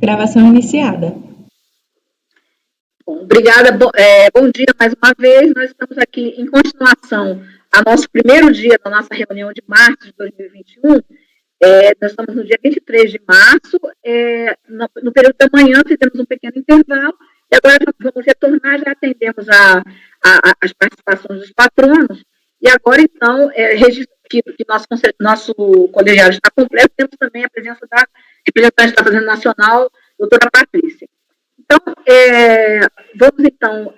Gravação iniciada. Bom, obrigada, bom dia mais uma vez. Nós estamos aqui em continuação ao nosso primeiro dia da nossa reunião de março de 2021. Nós estamos no dia 23 de março, no período da manhã fizemos um pequeno intervalo, e agora vamos retornar, já atendemos as participações dos patronos, e agora, então, registro que nosso colegiado está completo, temos também a presença da representante da Fazenda Nacional, doutora Patrícia. Então, vamos, então,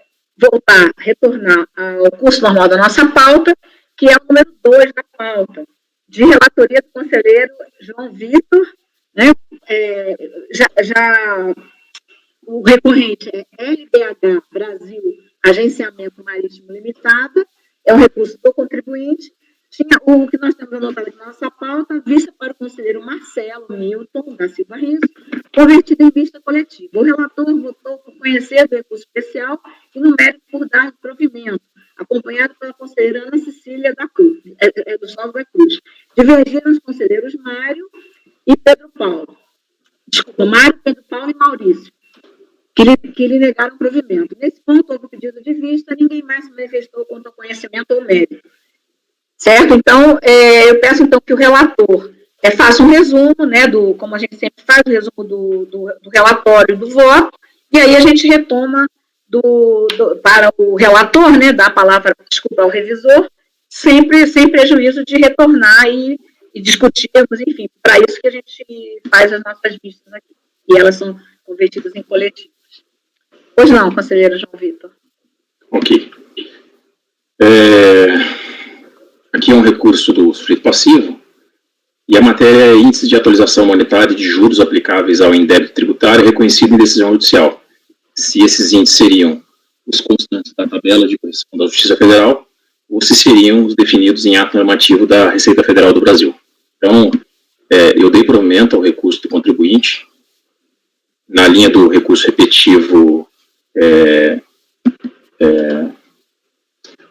retornar ao curso normal da nossa pauta, que é o número 2 da pauta, de relatoria do conselheiro João Vitor, né? O recorrente é LBH Brasil Agenciamento Marítimo Limitada, é um recurso do contribuinte. Tinha o que nós temos anotado aqui na nossa pauta, vista para o conselheiro Marcelo Milton da Silva Riso, convertido em vista coletiva. O relator votou por conhecer do recurso especial e no mérito por dar provimento, acompanhado pela conselheira Ana Cecília da Cruz, dos Novos da Cruz. Divergiram os conselheiros Mário e Pedro Paulo. Desculpa, Mário, Pedro Paulo e Maurício, que lhe negaram provimento. Nesse ponto, houve pedido de vista, ninguém mais se manifestou quanto ao conhecimento ou mérito. Certo? Então, eu peço, então, que o relator faça um resumo, né, como a gente sempre faz, o resumo do relatório do voto, e aí a gente retoma para o relator, né, dar a palavra, desculpa, ao revisor, sempre sem prejuízo de retornar e discutirmos, enfim, para isso que a gente faz as nossas vistas aqui, e elas são convertidas em coletivas. Pois não, conselheiro João Vitor. Ok. Aqui é um recurso do sujeito passivo, e a matéria é índice de atualização monetária de juros aplicáveis ao indébito tributário reconhecido em decisão judicial. Se esses índices seriam os constantes da tabela de correção da Justiça Federal, ou se seriam os definidos em ato normativo da Receita Federal do Brasil. Então, eu dei provimento ao recurso do contribuinte, na linha do recurso repetitivo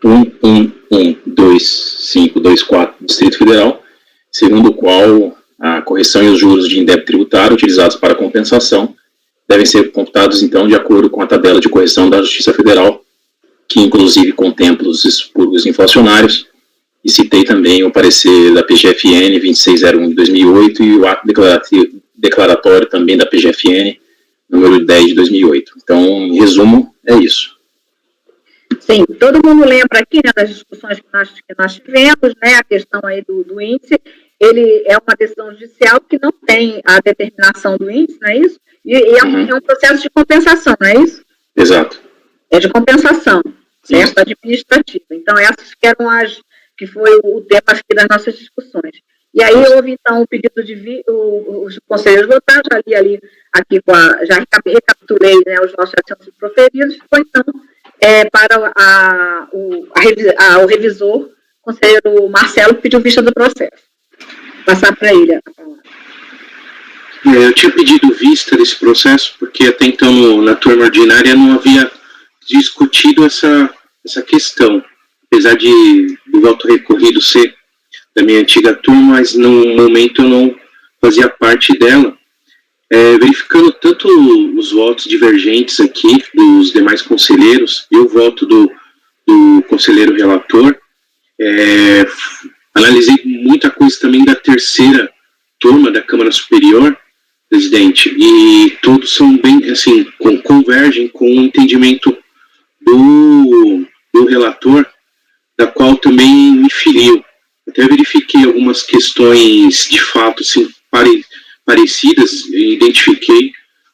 1112524 do Distrito Federal, segundo o qual a correção e os juros de indébito tributário utilizados para compensação devem ser computados, então, de acordo com a tabela de correção da Justiça Federal, que inclusive contempla os expurgos inflacionários, e citei também o parecer da PGFN 2601 de 2008 e o ato declaratório também da PGFN número 10 de 2008. Então, em resumo, é isso. Sim, todo mundo lembra aqui, né, das discussões que nós tivemos, né, a questão aí do índice, ele é uma decisão judicial que não tem a determinação do índice, não é isso? E é um processo de compensação, não é isso? Exato. É de compensação, certo? Administrativa. Então, essas que eram que foi o tema aqui das nossas discussões. E aí houve, então, o pedido de os conselheiros votaram, já li ali, aqui já recapitulei, né, os nossos assentos proferidos, foi, então, para o revisor, o conselheiro Marcelo, que pediu vista do processo. Vou passar para ele a palavra. Eu tinha pedido vista desse processo, porque até então, na turma ordinária, não havia discutido essa questão, apesar do voto recorrido ser da minha antiga turma, mas no momento eu não fazia parte dela. Verificando tanto os votos divergentes aqui dos demais conselheiros e o voto do conselheiro relator, analisei muita coisa também da terceira turma da Câmara Superior, presidente, e todos são bem, assim, convergem com o entendimento do relator, da qual também me filio. Até verifiquei algumas questões de fato assim, parecidas, identifiquei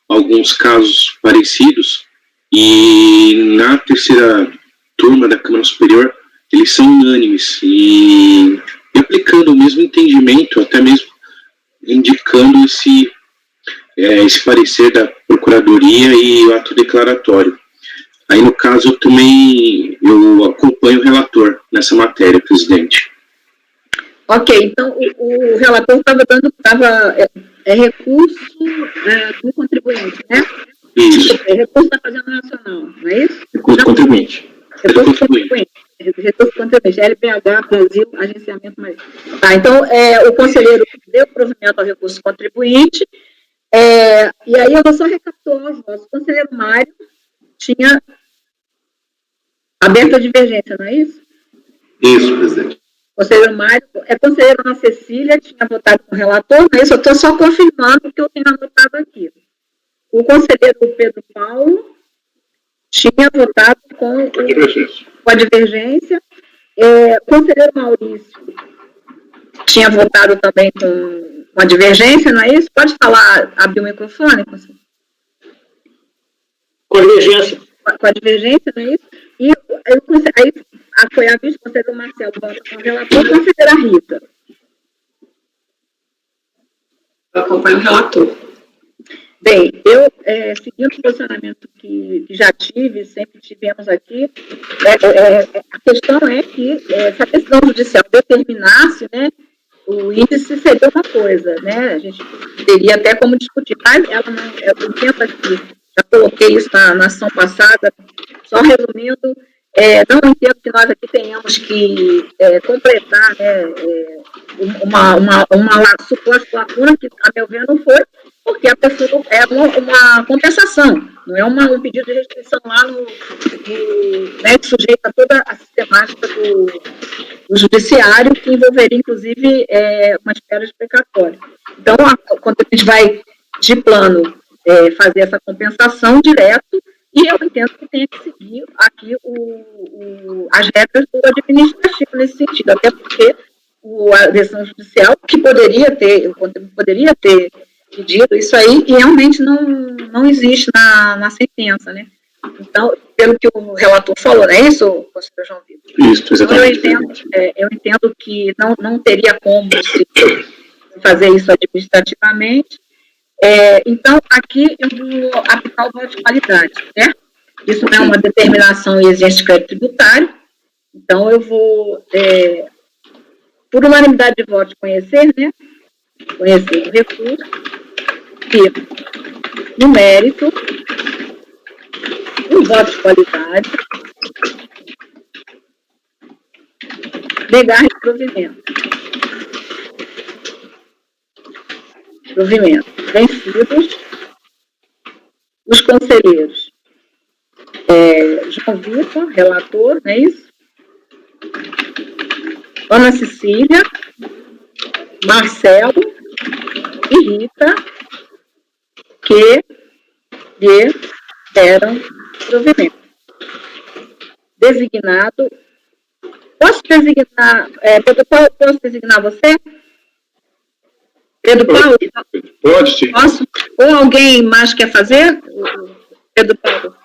alguns casos parecidos, e na terceira turma da Câmara Superior, eles são unânimes, e aplicando o mesmo entendimento, até mesmo indicando esse parecer da Procuradoria e o ato declaratório. Aí, no caso, eu acompanho o relator nessa matéria, presidente. Ok, então o relator estava recurso do contribuinte, né? Isso. Recurso da Fazenda Nacional, não é isso? Recurso do contribuinte. Recurso do contribuinte. Recurso do contribuinte, LBH, Brasil, Agenciamento Marítimo. Tá, então o conselheiro deu provimento ao recurso do contribuinte, E aí eu vou só recapitular os votos. O conselheiro Mário tinha aberto a divergência, não é isso? Isso, presidente. O conselheiro Mário, conselheira Ana Cecília tinha votado com o relator, não é isso? Eu estou só confirmando o que eu tenho anotado aqui. O conselheiro Pedro Paulo tinha votado com a divergência. O conselheiro Maurício tinha votado também com a divergência, não é isso? Pode falar, abrir o microfone? Com a divergência. Com a divergência, não é isso? E aí foi a vista, o conselheiro Marcelo vota com o relator, a conselheira Rita. Eu acompanho o relator. Bem, eu, seguindo o posicionamento que já tive, sempre tivemos aqui, a questão é que se a decisão judicial determinasse, né, o índice seria uma coisa, né, a gente teria até como discutir, mas ela não, eu entendo aqui, já coloquei isso na ação passada, só resumindo, não entendo que nós aqui tenhamos que completar, né, uma suposta lacuna que, a meu ver, não foi, porque a pessoa é uma compensação, não é um pedido de restrição lá né, que sujeita toda a sistemática do judiciário, que envolveria, inclusive, uma espera explicatória. Então, quando a gente vai, de plano, fazer essa compensação direto, e eu entendo que tem que seguir aqui as regras do administrativo nesse sentido, até porque a decisão judicial, que poderia ter pedido isso aí, e realmente não existe na sentença, né? Então, pelo que o relator falou, não é isso, conselheiro João Vitor? Isso, exatamente. Então, eu entendo que não teria como se fazer isso administrativamente. Então, aqui eu vou aplicar o voto de qualidade, certo? Isso não é uma determinação e exigência de crédito tributário, então eu vou, por unanimidade de votos, conhecer, né? Conhecer o recurso, e, no mérito, o voto de qualidade, negar provimento. Vencidos os conselheiros João Vitor, relator, não é isso? Ana Cecília, Marcelo e Rita, que lhe deram provimento. Designado. Posso designar, Pedro Paulo, posso designar você? Pedro Paulo? Pode, sim. Posso? Ou alguém mais quer fazer? Pedro Paulo?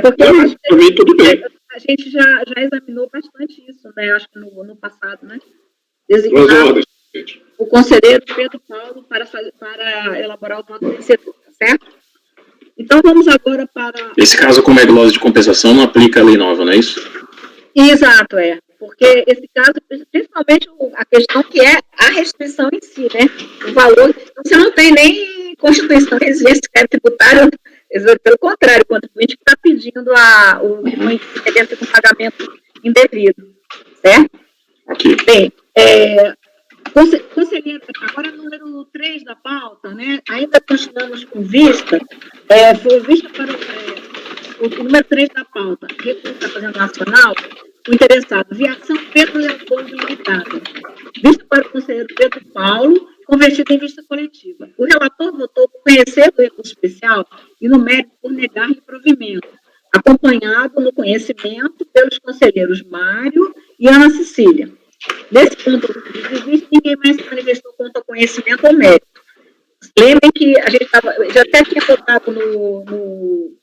Porque para mim tudo bem. A gente já examinou bastante isso, né? Acho que no passado, né? Duas ordens, gente. O conselheiro Pedro Paulo para elaborar o voto vencedor, tá certo? Então, vamos agora para... Esse caso, como é glose de compensação, não aplica a lei nova, não é isso? Exato, porque esse caso, principalmente a questão que é a restrição em si, né? O valor, você não tem nem Constituição, exigência de crédito tributário, pelo contrário, o contribuinte que está pedindo o pagamento indevido, certo? Ok. Bem, conselheiro, agora número 3 da pauta, né? Ainda continuamos com vista, foi vista para o número 3 da pauta, recurso da Fazenda Nacional, o interessado, Viação Pedro Leopoldo Limitada, vista para o conselheiro Pedro Paulo, convertido em vista coletiva. O relator votou por conhecer o recurso especial e no mérito por negar-lhe provimento, acompanhado no conhecimento pelos conselheiros Mário e Ana Cecília. Nesse ponto de vista, ninguém mais se manifestou contra o conhecimento ou mérito. Lembrem que a gente já até tinha votado no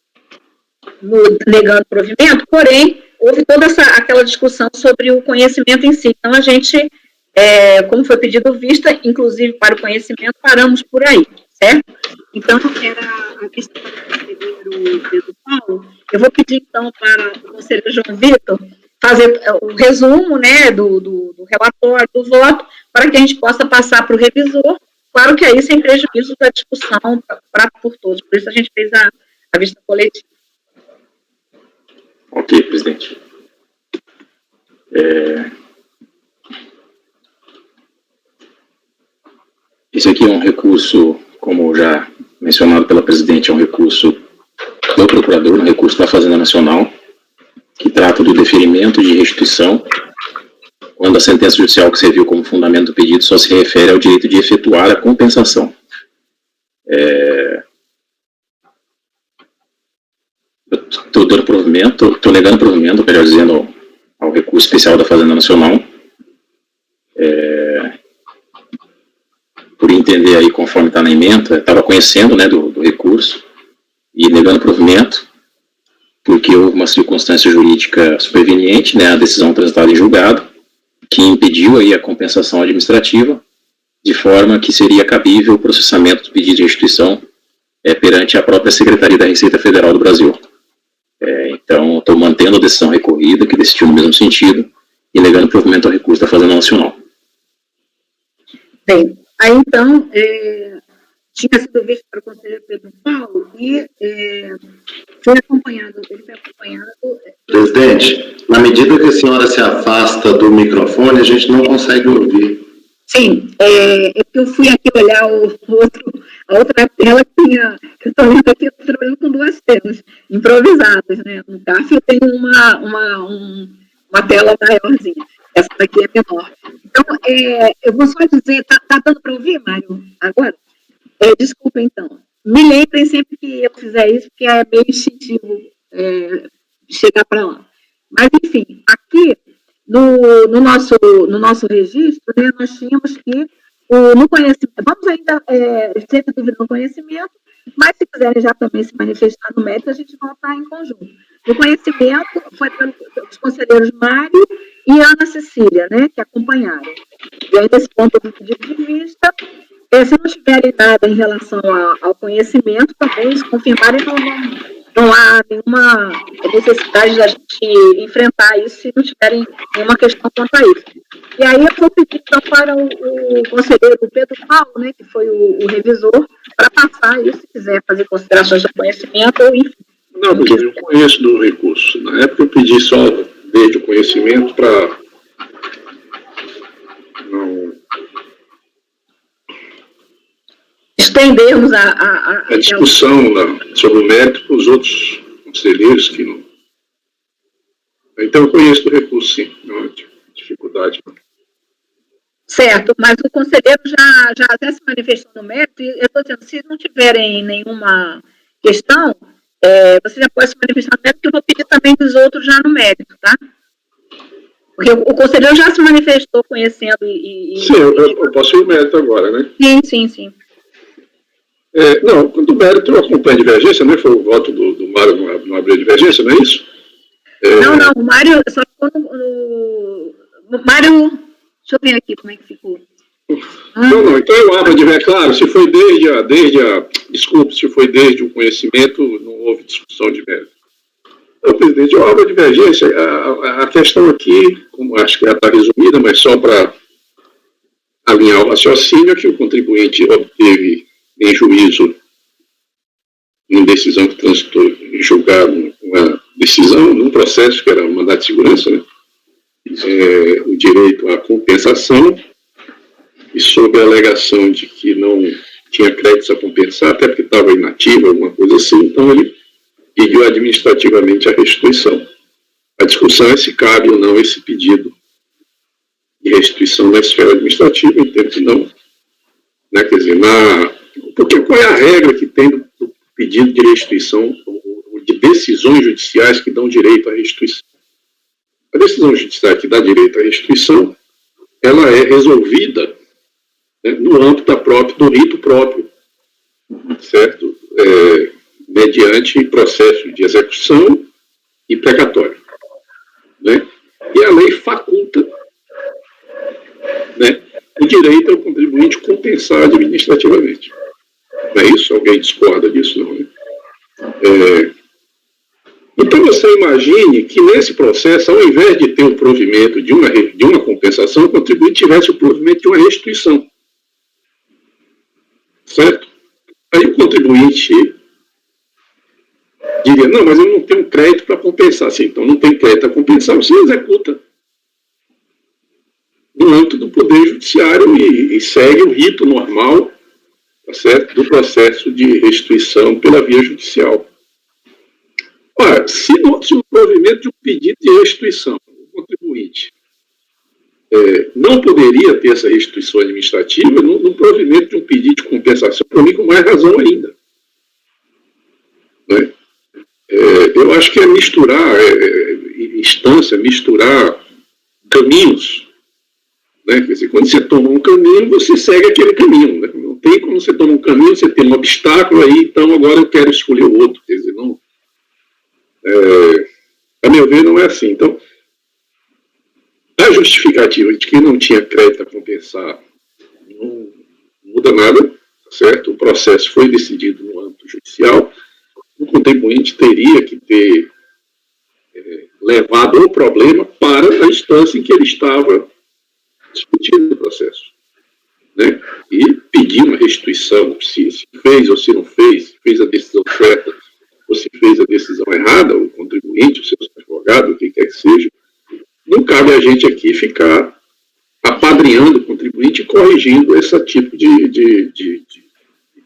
negando provimento, porém, houve toda aquela discussão sobre o conhecimento em si. Então, a gente, como foi pedido vista, inclusive para o conhecimento, paramos por aí, certo? Então, era a vista para o conselheiro Pedro Paulo. Eu vou pedir, então, para o conselheiro João Vitor fazer o resumo, né, do relatório, do voto, para que a gente possa passar para o revisor, claro que aí sem prejuízo da discussão por todos, por isso a gente fez a vista coletiva. Ok, presidente. Esse aqui é um recurso, como já mencionado pela presidente é um recurso do procurador, um recurso da Fazenda Nacional, que trata do deferimento de restituição, quando a sentença judicial que serviu como fundamento do pedido só se refere ao direito de efetuar a compensação. Estou negando provimento, melhor dizendo, ao recurso especial da Fazenda Nacional, por entender aí, conforme está na emenda, estava conhecendo, né, do recurso e negando provimento, porque houve uma circunstância jurídica superveniente, né, a decisão transitada em julgado, que impediu aí a compensação administrativa, de forma que seria cabível o processamento do pedido de restituição perante a própria Secretaria da Receita Federal do Brasil. Então, estou mantendo a decisão recorrida, que decidiu no mesmo sentido, e negando provimento ao recurso da Fazenda Nacional. Bem, aí então, tinha sido visto para o conselheiro Pedro Paulo e ele foi acompanhado. Presidente, na medida que a senhora se afasta do microfone, a gente não consegue ouvir. Sim, é porque eu fui aqui olhar a outra tela que eu estou lendo aqui, eu estou trabalhando com duas telas improvisadas, né? No CAF eu tenho uma tela maiorzinha, essa daqui é menor. Então, eu vou só dizer, tá dando para ouvir, Mário, agora? Desculpa, então. Me lembrem sempre que eu fizer isso, porque é meio instintivo chegar para lá. Mas, enfim, aqui no nosso registro, né, nós tínhamos que no conhecimento, vamos ainda ter dúvida no conhecimento, mas se quiserem já também se manifestar no mérito, a gente volta em conjunto. No conhecimento foi pelos conselheiros Mário e Ana Cecília, né, que acompanharam. E aí, desse ponto de vista, se não tiverem nada em relação ao conhecimento, também, se confirmarem, não há nenhuma necessidade da gente enfrentar isso se não tiverem nenhuma questão quanto a isso. E aí eu vou pedir então para o conselheiro Pedro Paulo, né, que foi o revisor, para passar isso, se quiser fazer considerações do conhecimento ou enfim. Não, porque eu conheço do recurso. Na época eu pedi só desde o conhecimento para não estendermos a discussão sobre o mérito para os outros conselheiros que não. Então eu conheço do recurso, sim, não é dificuldade. Certo, mas o conselheiro já até se manifestou no mérito, e eu estou dizendo, se não tiverem nenhuma questão, você já pode se manifestar no mérito, que eu vou pedir também dos outros já no mérito, tá? Porque o conselheiro já se manifestou conhecendo Sim, eu posso ir no mérito agora, né? Sim. Não, quando o mérito eu acompanho a divergência, né? Foi o voto do Mário não abriu a divergência, não é isso? Não, o Mário, só ficou no Mário, deixa eu ver aqui como é que ficou. Não, então eu abro a divergência, claro, se foi se foi desde o conhecimento, não houve discussão de mérito. Então, presidente, eu abro a divergência, a questão aqui, como acho que já está resumida, mas só para alinhar o raciocínio, é que o contribuinte obteve em juízo, em decisão que transitou em julgado, uma decisão, num processo que era um mandato de segurança, né? O direito à compensação, e sob a alegação de que não tinha créditos a compensar, até porque estava inativo, alguma coisa assim, então ele pediu administrativamente a restituição. A discussão é se cabe ou não esse pedido de restituição na esfera administrativa, entendo que não. Né? Quer dizer, porque qual é a regra que tem do pedido de restituição, ou de decisões judiciais que dão direito à restituição? A decisão judicial que dá direito à restituição, ela é resolvida, né, no âmbito do rito próprio, certo? Mediante processo de execução e precatório. Né? E a lei faculta, né, o direito ao contribuinte compensar administrativamente. Não é isso? Alguém discorda disso? Não, né? Então você imagine que nesse processo, ao invés de ter o provimento de uma compensação, o contribuinte tivesse o provimento de uma restituição. Certo? Aí o contribuinte diria, não, mas eu não tenho crédito para compensar. Sim, então não tem crédito a compensar, você executa no âmbito do Poder Judiciário e segue o rito normal tá certo? Do processo de restituição pela via judicial. Ora, se o provimento de um pedido de restituição, o contribuinte não poderia ter essa restituição administrativa, no provimento de um pedido de compensação, para mim, com mais razão ainda. Né? Eu acho que é misturar instância, misturar caminhos. Né? Quer dizer, quando você toma um caminho, você segue aquele caminho. Né? Não tem como você toma um caminho, você tem um obstáculo aí, então agora eu quero escolher o outro. Quer dizer, não, a meu ver, não é assim. Então, a justificativa de que não tinha crédito a compensar não muda nada, tá certo? O processo foi decidido no âmbito judicial. O contribuinte teria que ter levado o problema para a instância em que ele estava discutindo o processo. Né? E pedir uma restituição, se fez ou se não fez, se fez a decisão certa ou se fez a decisão errada, o contribuinte, os seus advogados, o que quer que seja, não cabe a gente aqui ficar apadrinhando o contribuinte e corrigindo esse tipo de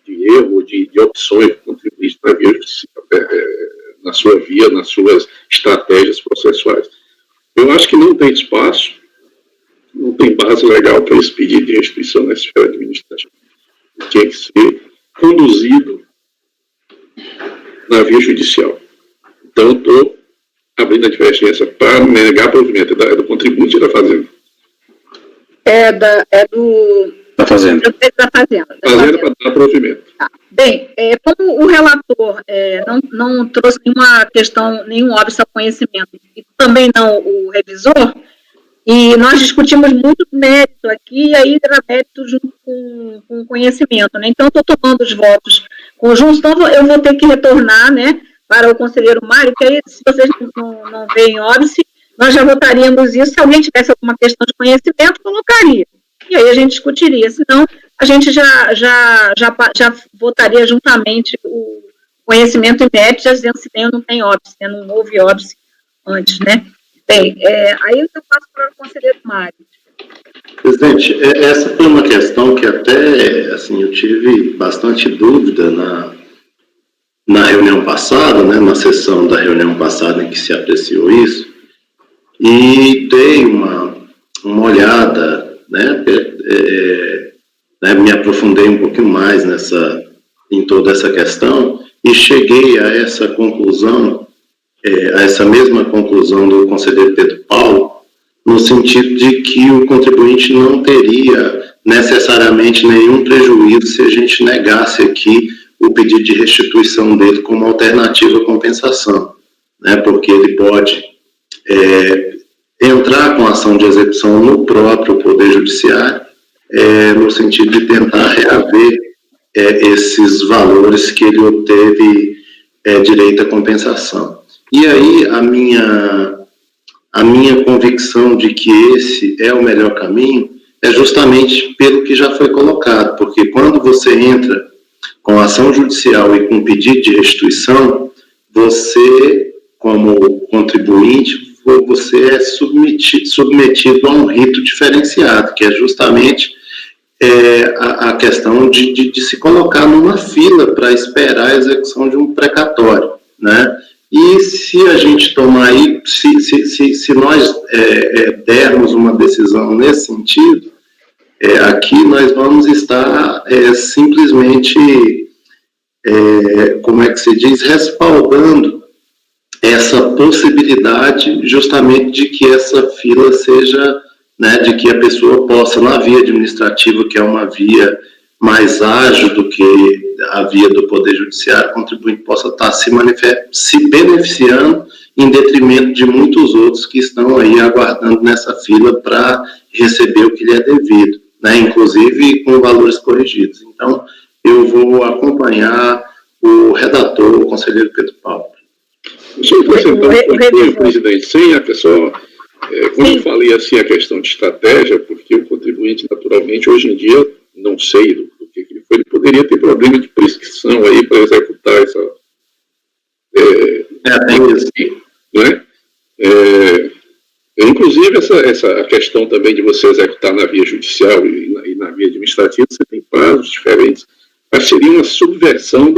erro, de opções do contribuinte nas suas estratégias processuais. Eu acho que não tem espaço, não tem base legal para esse pedido de restituição na esfera administrativa. Tinha que ser conduzido na via judicial. Então, eu estou abrindo a divergência para negar provimento. É do contribuinte ou da fazenda? Da fazenda. Da fazenda. Fazenda para dar provimento. Tá. Bem, como o relator não trouxe nenhum óbvio ao conhecimento, e também não o revisor, e nós discutimos muito mérito aqui, e aí era mérito junto com o conhecimento, né? Então, estou tomando os votos conjuntos, então eu vou ter que retornar, né, para o conselheiro Mário, que aí, se vocês não veem óbice, nós já votaríamos isso. Se alguém tivesse alguma questão de conhecimento, colocaria. E aí a gente discutiria. Senão, a gente já votaria juntamente o conhecimento e mérito, já dizendo se tem ou não tem óbice, né? Não houve óbice antes, né? Bem, aí eu passo para o conselheiro Mário. Presidente, essa foi uma questão que até, assim, eu tive bastante dúvida na reunião passada, né, na sessão da reunião passada em que se apreciou isso, e dei uma olhada, né, me aprofundei um pouquinho mais em toda essa questão, e cheguei a essa conclusão, a essa mesma conclusão do conselheiro Pedro Paulo, no sentido de que o contribuinte não teria necessariamente nenhum prejuízo se a gente negasse aqui o pedido de restituição dele como alternativa à compensação, né? Porque ele pode entrar com ação de execução no próprio Poder Judiciário, no sentido de tentar reaver esses valores que ele obteve direito à compensação. E aí a minha convicção de que esse é o melhor caminho é justamente pelo que já foi colocado, porque quando você entra com ação judicial e com pedido de restituição, você, como contribuinte, você é submetido a um rito diferenciado, que é justamente a questão de se colocar numa fila para esperar a execução de um precatório, né? E se a gente tomar aí, se nós dermos uma decisão nesse sentido, aqui nós vamos estar simplesmente, como é que se diz, respaldando essa possibilidade justamente de que essa fila seja, né, de que a pessoa possa, na via administrativa, que é uma via mais ágil do que a via do Poder Judiciário, o contribuinte possa estar se beneficiando em detrimento de muitos outros que estão aí aguardando nessa fila para receber o que lhe é devido, né, inclusive com valores corrigidos. Então, eu vou acompanhar o redator, o conselheiro Pedro Paulo. Deixa eu acrescentar um pouquinho, presidente, sem a pessoa, como eu falei assim, a questão de estratégia, porque o contribuinte, naturalmente, hoje em dia, não sei do que ele foi, ele poderia ter problema de prescrição aí para executar essa... não é? Inclusive, essa questão também de você executar na via judicial e na via administrativa, você tem prazos diferentes. Mas seria uma subversão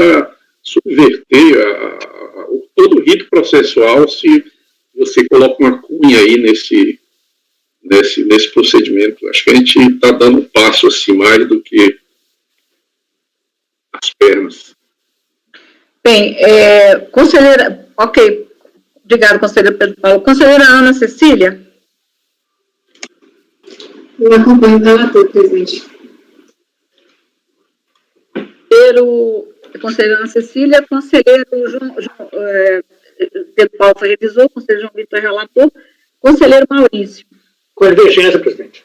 subverter todo o rito processual se você coloca uma cunha aí nesse procedimento. Acho que a gente está dando um passo assim mais do que as pernas. Bem, conselheira, ok, obrigado, conselheira Pedro Paulo. Conselheira Ana Cecília? Eu acompanho o relator, presidente. Conselheira Ana Cecília, conselheiro Pedro Paulo foi revisor, conselheiro João Vitor relator, conselheiro Maurício. Convergência, presidente.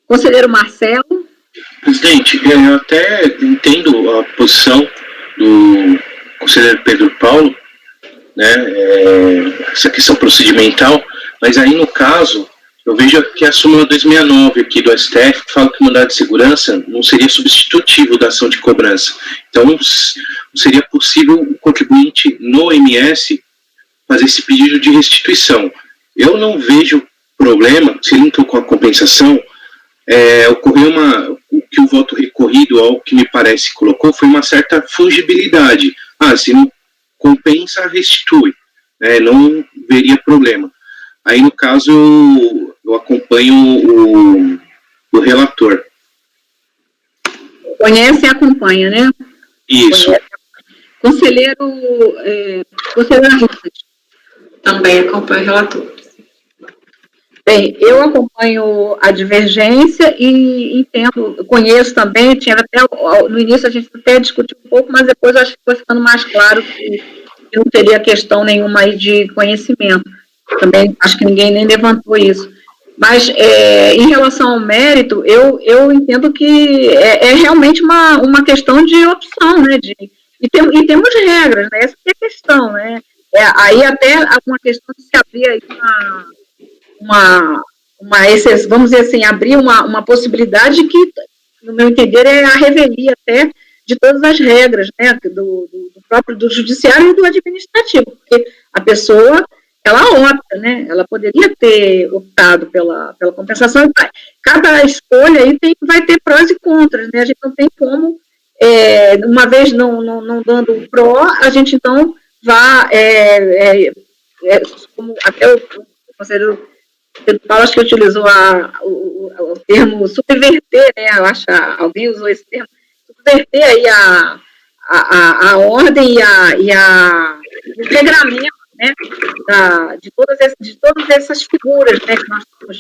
Conselheiro Marcelo. Presidente, eu até entendo a posição do conselheiro Pedro Paulo, né, essa questão procedimental, mas aí no caso, eu vejo que a súmula 269 aqui do STF fala que o mandado de segurança não seria substitutivo da ação de cobrança. Então, não seria possível o contribuinte no MS fazer esse pedido de restituição. Eu não vejo problema, se ele entrou com a compensação, ocorreu o que o voto recorrido, ao que me parece colocou, foi uma certa fungibilidade. Se não compensa, restitui. Não veria problema. Aí, no caso, eu acompanho o relator. Conhece e acompanha, né? Isso. Conselheira Rita. Também acompanho o relator. Bem, eu acompanho a divergência e entendo, conheço também, tinha até, no início a gente até discutiu um pouco, mas depois eu acho que foi ficando mais claro que não teria questão nenhuma aí de conhecimento. Também acho que ninguém nem levantou isso. Mas, em relação ao mérito, eu entendo que é realmente uma questão de opção, né? E temos regras, né? Essa é a questão, né? Aí até uma questão de se abrir aí vamos dizer assim, abrir uma possibilidade que, no meu entender, é a revelia até de todas as regras, né? Do judiciário e do administrativo, porque a pessoa, ela opta, né? Ela poderia ter optado pela compensação. Cada escolha aí vai ter prós e contras, né? A gente não tem como, uma vez não dando o pró, a gente então como até o conselheiro Pedro Paulo, acho que utilizou o termo subverter, né? Eu acho que alguém usou esse termo, subverter aí a ordem e o regramento, né, de todas essas figuras, né, que nós temos,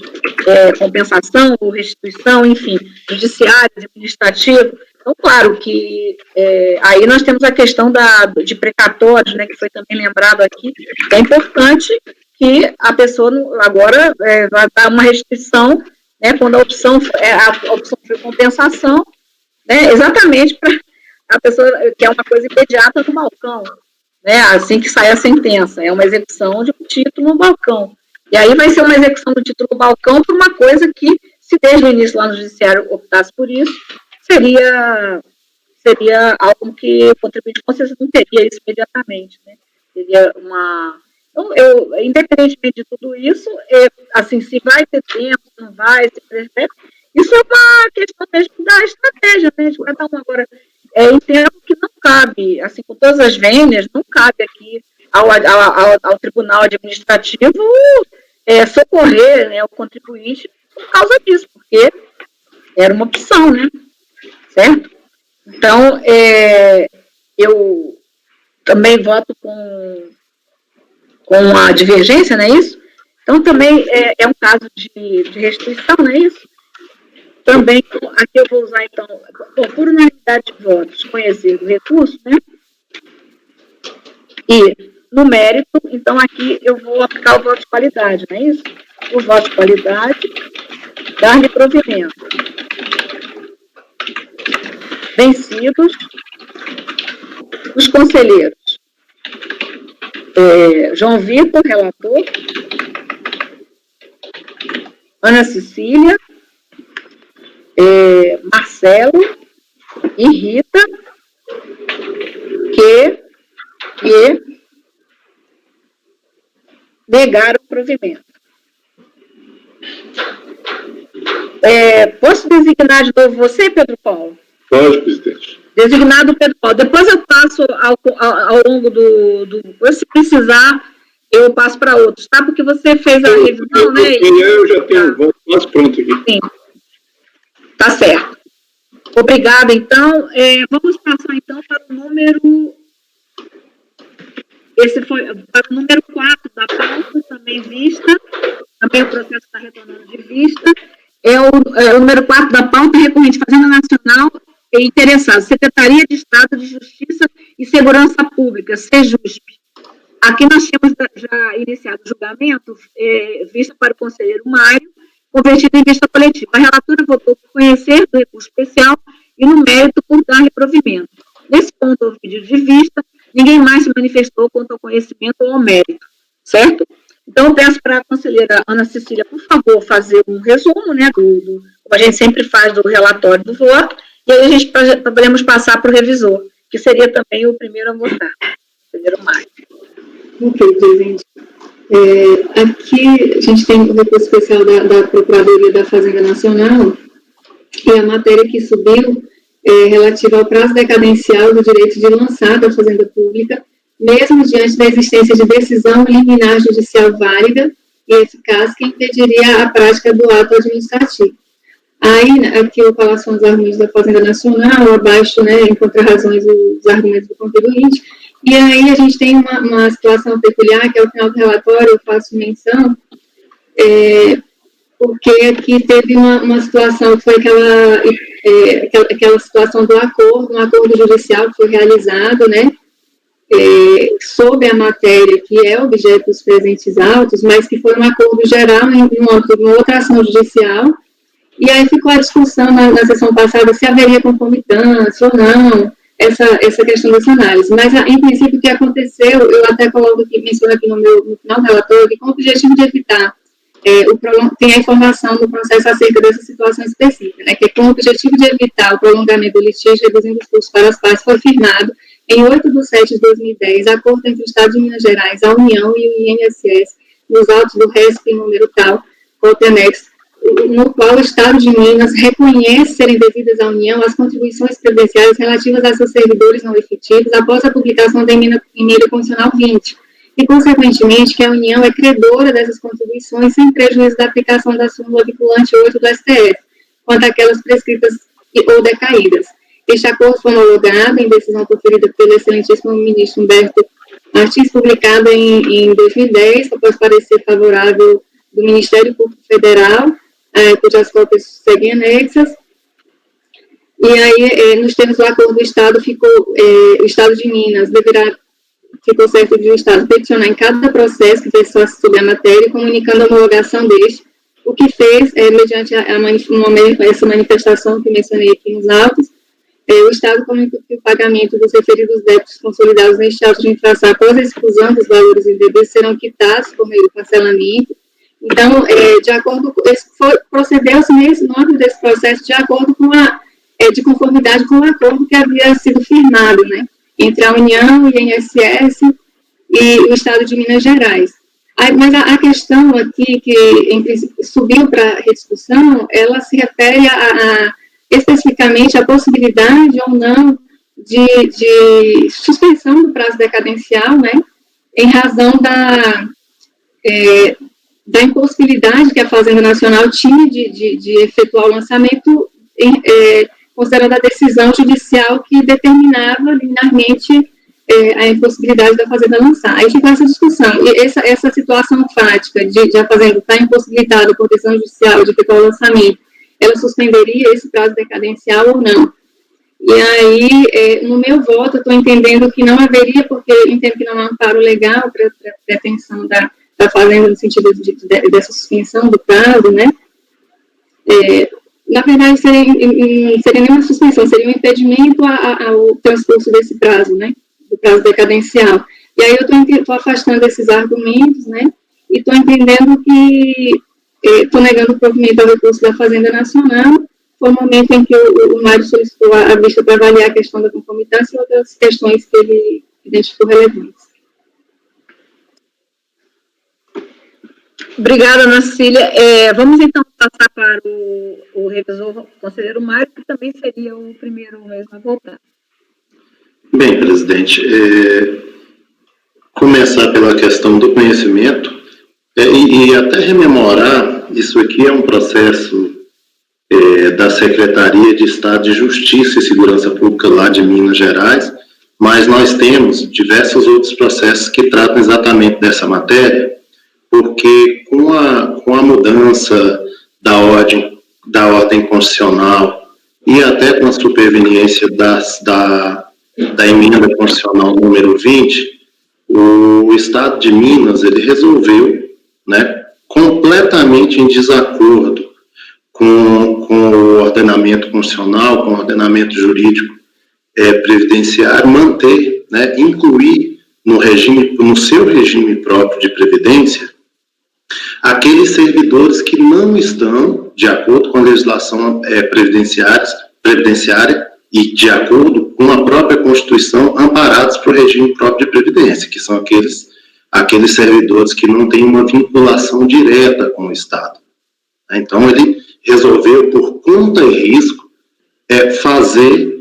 compensação, restituição, enfim, judiciário, administrativo. Então, claro que aí nós temos a questão de precatórios, né, que foi também lembrado aqui. É importante que a pessoa agora vai dar uma restrição, né, quando a opção foi compensação, né, exatamente para a pessoa que é uma coisa imediata no balcão, né, assim que sai a sentença, é uma execução de um título no balcão. E aí vai ser uma execução do título no balcão por uma coisa que, se desde o início lá no judiciário optasse por isso, seria algo que o contribuinte com certeza não teria isso imediatamente, né? Seria Então, independentemente de tudo isso, assim, se vai ter tempo, se não vai, se prefere, isso é uma questão mesmo da estratégia, né? De cada um agora. Entendo que não cabe, assim, com todas as vênias, não cabe aqui ao Tribunal Administrativo socorrer, né, o contribuinte por causa disso, porque era uma opção, né? Certo? Então, eu também voto com a divergência, não é isso? Então, também é um caso de restituição, não é isso? Também, aqui eu vou usar, então, por unanimidade de votos, conhecer o recurso, né? E, no mérito, então, aqui eu vou aplicar o voto de qualidade, não é isso? O voto de qualidade, dar-lhe provimento. Vencidos os conselheiros. João Vitor, relator. Ana Cecília. Marcelo e Rita, que negaram o provimento. Posso designar de novo você, Pedro Paulo? Pode, presidente. Designado Pedro Paulo. Depois eu passo ao longo se precisar, eu passo para outros, tá? Porque você fez a revisão, né? Eu já tenho quase pronto aqui. Sim. Tá certo. Obrigada, então. Vamos passar, então, para o número... Esse foi para o número 4 da pauta, também vista. Também o processo está retornando de vista. O número 4 da pauta, recorrente Fazenda Nacional e interessados. Secretaria de Estado de Justiça e Segurança Pública, SEJUSP. Aqui nós tínhamos já iniciado o julgamento, vista para o conselheiro Mário, convertido em vista coletiva. A relatora votou por conhecer do recurso especial e, no mérito, por dar reprovimento. Nesse ponto, houve pedido de vista, ninguém mais se manifestou quanto ao conhecimento ou ao mérito, certo? Então, eu peço para a conselheira Ana Cecília, por favor, fazer um resumo, né, como a gente sempre faz do relatório do voto, e aí a gente podemos passar para o revisor, que seria também o primeiro a votar, o primeiro Mário. Ok, presidente. Aqui a gente tem o recurso especial da Procuradoria da Fazenda Nacional, e a matéria que subiu relativa ao prazo decadencial do direito de lançar da Fazenda Pública, mesmo diante da existência de decisão liminar judicial válida e eficaz que impediria a prática do ato administrativo. Aí, aqui eu colação os argumentos da Fazenda Nacional, abaixo, né, em contra-razões, os argumentos do contribuinte, e aí a gente tem uma situação peculiar, que ao final do relatório eu faço menção, porque aqui teve uma situação, que foi aquela situação do acordo, um acordo judicial que foi realizado, né, sobre a matéria que é objeto dos presentes autos, mas que foi um acordo geral em uma outra ação judicial, e aí ficou a discussão na sessão passada se haveria concomitância ou não, essa questão dessa análise. Mas, em princípio, o que aconteceu, eu até coloco aqui, menciono aqui no final do relatório, que com o objetivo de evitar, tem a informação no processo acerca dessa situação específica, né, que com o objetivo de evitar o prolongamento do litígio, reduzindo os custos para as partes, foi firmado, em 8/7 de 2010, acordo entre o Estado de Minas Gerais, a União e o INSS, nos autos do RESP número tal, cópia anexa, no qual o Estado de Minas reconhece serem devidas à União as contribuições previdenciárias relativas a seus servidores não efetivos após a publicação da emenda constitucional 20, e, consequentemente, que a União é credora dessas contribuições sem prejuízo da aplicação da súmula vinculante 8 do STF, quanto àquelas prescritas ou decaídas. Este acordo foi homologado em decisão proferida pelo excelentíssimo ministro Humberto Martins, publicada em 2010, após parecer favorável do Ministério Público Federal, cujas cópias seguem anexas. E aí, nos termos do acordo do Estado, o Estado de Minas ficou certo de o Estado peticionar em cada processo que versasse sobre a matéria, comunicando a homologação deste, o que fez, mediante essa manifestação que mencionei aqui nos autos, o Estado comunicou que o pagamento dos referidos débitos consolidados neste auto de infração após a exclusão dos valores indevidos serão quitados por meio do parcelamento. Então, de acordo com procedeu-se no âmbito desse processo de acordo com de conformidade com o acordo que havia sido firmado, né, entre a União, o INSS e o Estado de Minas Gerais. Mas a questão aqui que em princípio, subiu para a rediscussão, ela se refere especificamente à possibilidade ou não de suspensão do prazo decadencial, né, em razão da impossibilidade que a Fazenda Nacional tinha de efetuar o lançamento, considerando a decisão judicial que determinava linearmente a impossibilidade da Fazenda lançar. Aí ficou essa discussão, e essa situação fática de a Fazenda estar impossibilitada por decisão judicial de efetuar o lançamento, ela suspenderia esse prazo decadencial ou não? E aí, no meu voto, eu estou entendendo que não haveria, porque eu entendo que não há amparo legal para a pretensão da Fazenda no sentido dessa suspensão do prazo, né? Na verdade, seria nenhuma suspensão, seria um impedimento ao transcurso desse prazo, né? Do prazo decadencial. E aí eu estou afastando esses argumentos, né? E estou entendendo que estou negando o provimento ao recurso da Fazenda Nacional. Foi o momento em que o Mário solicitou a vista para avaliar a questão da concomitância e outras questões que ele identificou relevantes. Obrigada, Ana Cecília. Vamos, então, passar para o revisor, o conselheiro Mário, que também seria o primeiro mesmo a voltar. Bem, presidente, começar pela questão do conhecimento e até rememorar, isso aqui é um processo da Secretaria de Estado de Justiça e Segurança Pública lá de Minas Gerais, mas nós temos diversos outros processos que tratam exatamente dessa matéria, porque com a mudança da ordem constitucional e até com a superveniência da emenda constitucional número 20, o Estado de Minas ele resolveu, né, completamente em desacordo com o ordenamento constitucional, com o ordenamento jurídico previdenciário, manter, né, incluir no seu regime próprio de previdência aqueles servidores que não estão, de acordo com a legislação previdenciária e de acordo com a própria Constituição, amparados para o regime próprio de previdência, que são aqueles servidores que não têm uma vinculação direta com o Estado. Então, ele resolveu, por conta e risco, fazer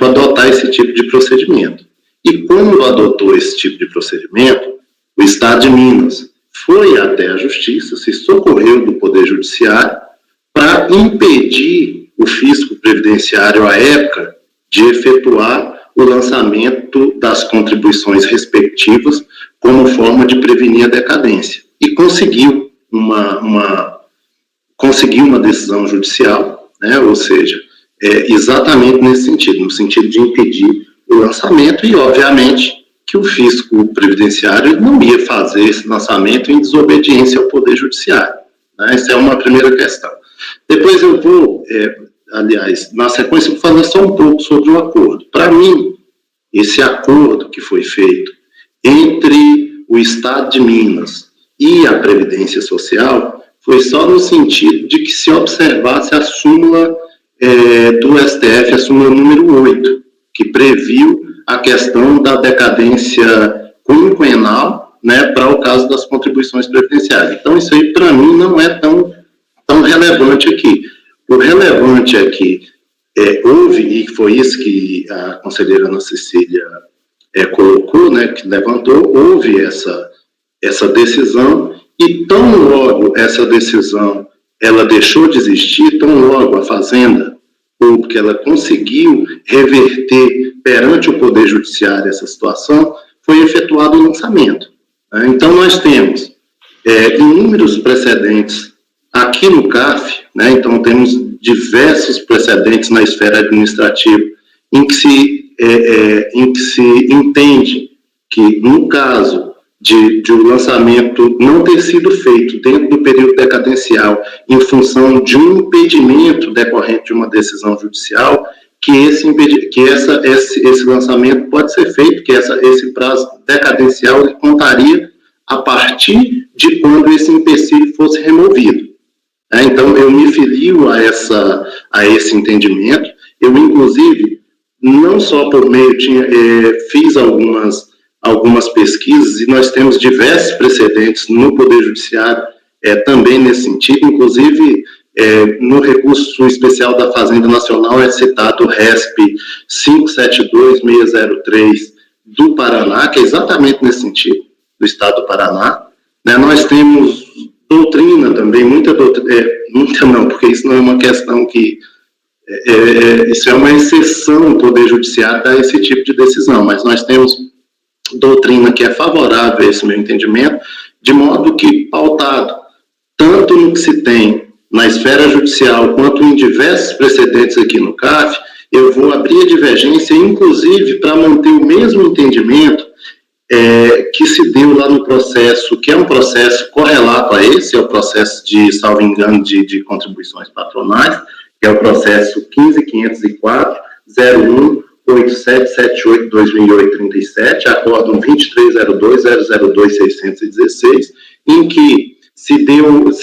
adotar esse tipo de procedimento. E quando adotou esse tipo de procedimento, o Estado de Minas foi até a Justiça, se socorreu do Poder Judiciário para impedir o fisco previdenciário à época de efetuar o lançamento das contribuições respectivas como forma de prevenir a decadência. E conseguiu uma decisão judicial, né, ou seja, exatamente nesse sentido, no sentido de impedir o lançamento e, obviamente, que o fisco previdenciário não ia fazer esse lançamento em desobediência ao Poder Judiciário. Né? Essa é uma primeira questão. Depois eu vou, aliás, na sequência, vou falar só um pouco sobre o acordo. Para mim, esse acordo que foi feito entre o Estado de Minas e a Previdência Social foi só no sentido de que se observasse a súmula do STF, a súmula número 8, que previu a questão da decadência quinquenal, né, para o caso das contribuições previdenciárias. Então, isso aí, para mim, não é tão relevante aqui. O relevante é que houve, e foi isso que a conselheira Ana Cecília colocou, né, que levantou, houve essa decisão, e tão logo essa decisão ela deixou de existir, tão logo a Fazenda Pública ela conseguiu reverter perante o Poder Judiciário essa situação, foi efetuado o lançamento. Então, nós temos inúmeros precedentes aqui no CAF, né? Então temos diversos precedentes na esfera administrativa em que se entende que, no caso de o lançamento não ter sido feito dentro do período decadencial em função de um impedimento decorrente de uma decisão judicial, que esse lançamento pode ser feito, que esse prazo decadencial ele contaria a partir de quando esse empecilho fosse removido. Então, eu me filio a esse entendimento. Eu, inclusive, não só por meio, fiz algumas pesquisas, e nós temos diversos precedentes no Poder Judiciário também nesse sentido, inclusive no recurso especial da Fazenda Nacional é citado o RESP 572603 do Paraná, que é exatamente nesse sentido, do Estado do Paraná. Nós temos doutrina também, muita não, porque isso não é uma questão que... isso é uma exceção do Poder Judiciário dar esse tipo de decisão, mas nós temos doutrina que é favorável a esse meu entendimento, de modo que, pautado tanto no que se tem na esfera judicial, quanto em diversos precedentes aqui no CAF, eu vou abrir a divergência, inclusive, para manter o mesmo entendimento que se deu lá no processo, que é um processo correlato a esse, é o processo de, salvo engano, de contribuições patronais, que é o processo 15.504/018778/2008-37, acórdão 2302/002-616, em que se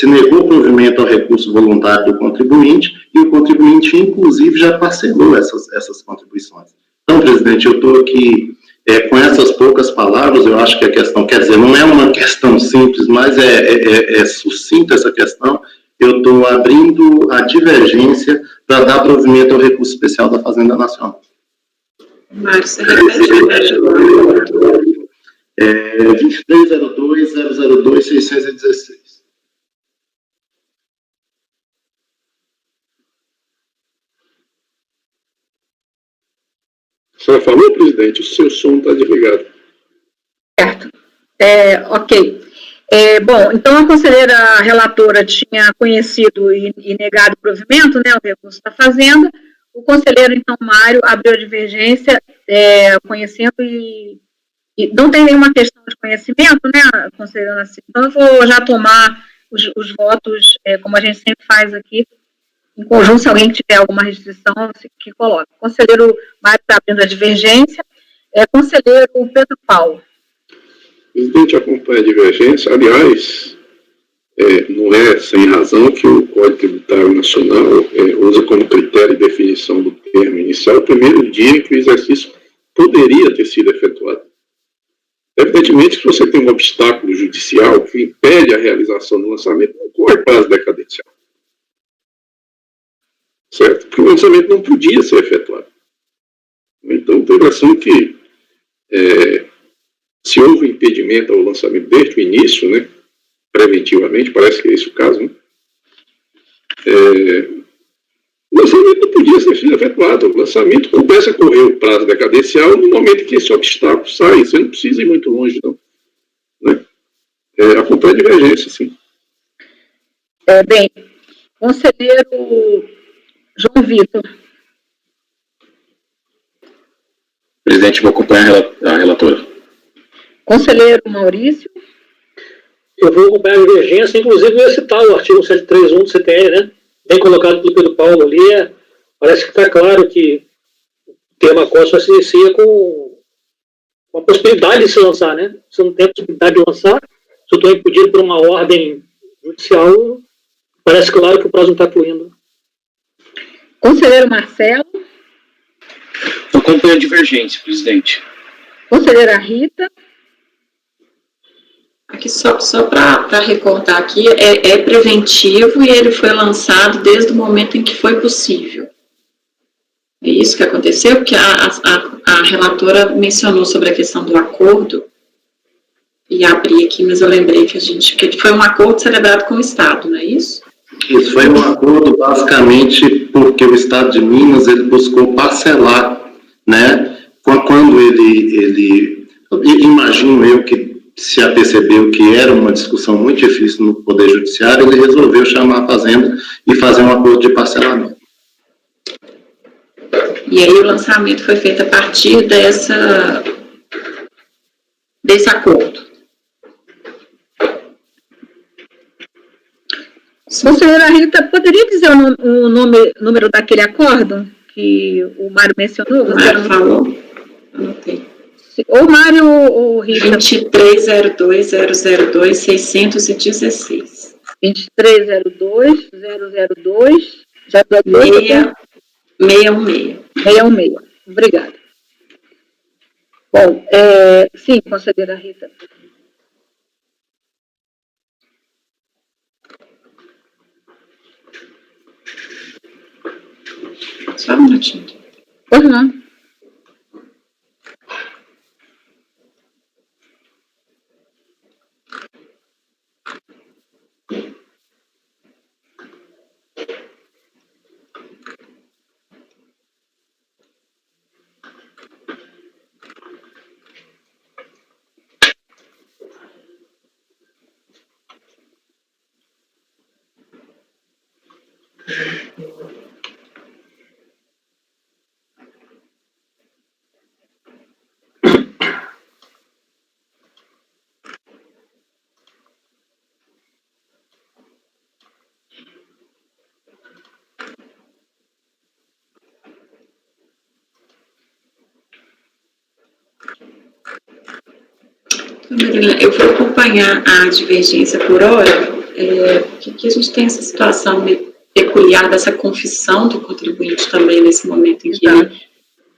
negou o provimento ao recurso voluntário do contribuinte, e o contribuinte, inclusive, já parcelou essas contribuições. Então, presidente, eu estou aqui com essas poucas palavras. Eu acho que a questão, quer dizer, não é uma questão simples, mas é sucinta essa questão. Eu estou abrindo a divergência para dar provimento ao recurso especial da Fazenda Nacional. Mário, você repete o número? 2302-002-616. Só falou, presidente, o seu som está desligado. Certo. Ok. Bom, então a conselheira relatora tinha conhecido e negado o provimento, né, o recurso da Fazenda. O conselheiro, então, Mário, abriu a divergência, conhecendo e não tem nenhuma questão de conhecimento, né, conselheira Nascimento? Então, eu vou já tomar os votos, como a gente sempre faz aqui, em conjunto, se alguém tiver alguma restrição, que coloque. Conselheiro Mário está abrindo a divergência. Conselheiro Pedro Paulo. O presidente acompanha a divergência. Aliás, não é sem razão que o Código Tributário Nacional usa como critério de definição do termo inicial o primeiro dia em que o exercício poderia ter sido efetuado. Evidentemente, se você tem um obstáculo judicial que impede a realização do lançamento, não corre prazo decadencial. Certo? Porque o lançamento não podia ser efetuado. Então, teve assim que, se houve impedimento ao lançamento desde o início, né, preventivamente, parece que é esse o caso, né, o lançamento não podia ser efetuado. O lançamento começa a correr o prazo decadencial no momento em que esse obstáculo sai. Você não precisa ir muito longe, não. Né? Acompanha a divergência, sim. Bem, conselheiro João Vitor. Presidente, vou acompanhar a relatora. Conselheiro Maurício. Eu vou acompanhar a divergência, inclusive eu ia citar o artigo 731 do CTN, né? Bem colocado pelo Pedro Paulo ali, parece que está claro que o termo acordo só se inicia com a possibilidade de se lançar, né? Se eu não tenho a possibilidade de lançar, se eu estou impedido por uma ordem judicial, parece claro que o prazo não está fluindo. Conselheiro Marcelo. Eu acompanho a divergência, presidente. Conselheira Rita. Aqui só para recordar aqui, é preventivo e ele foi lançado desde o momento em que foi possível. É isso que aconteceu, porque a relatora mencionou sobre a questão do acordo, e abri aqui, mas eu lembrei que foi um acordo celebrado com o Estado, não é isso? Isso foi um acordo basicamente porque o Estado de Minas ele buscou parcelar, né? Quando ele imagino eu que se apercebeu que era uma discussão muito difícil no Poder Judiciário, ele resolveu chamar a Fazenda e fazer um acordo de parcelamento. E aí o lançamento foi feito a partir desse acordo. Conselheira Rita, poderia dizer o número daquele acordo que o Mário mencionou? O Mário falou? Anotei. Ou Mário ou Rita? 2302-002-616. 2302-002... 616. Obrigada. Bom, sim, conselheira Rita. Só um minutinho. Pois não. Eu vou acompanhar a divergência por hora, porque a gente tem essa situação meio peculiar dessa confissão do contribuinte também nesse momento em que ele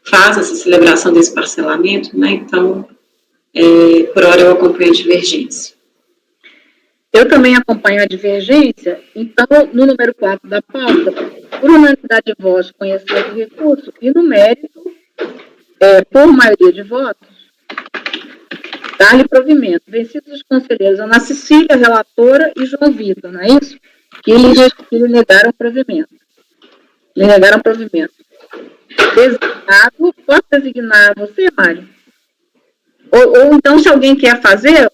faz essa celebração desse parcelamento, né? Então, por hora eu acompanho a divergência. Eu também acompanho a divergência, então, no número 4 da pauta, por unanimidade de votos, conhecimento do recurso, e no mérito, por maioria de votos, dar-lhe provimento. Vencidos os conselheiros Ana Cecília, relatora, e João Vitor, não é isso? Que lhe negaram provimento. Designado, posso designar você, Mário? Ou então, se alguém quer fazer,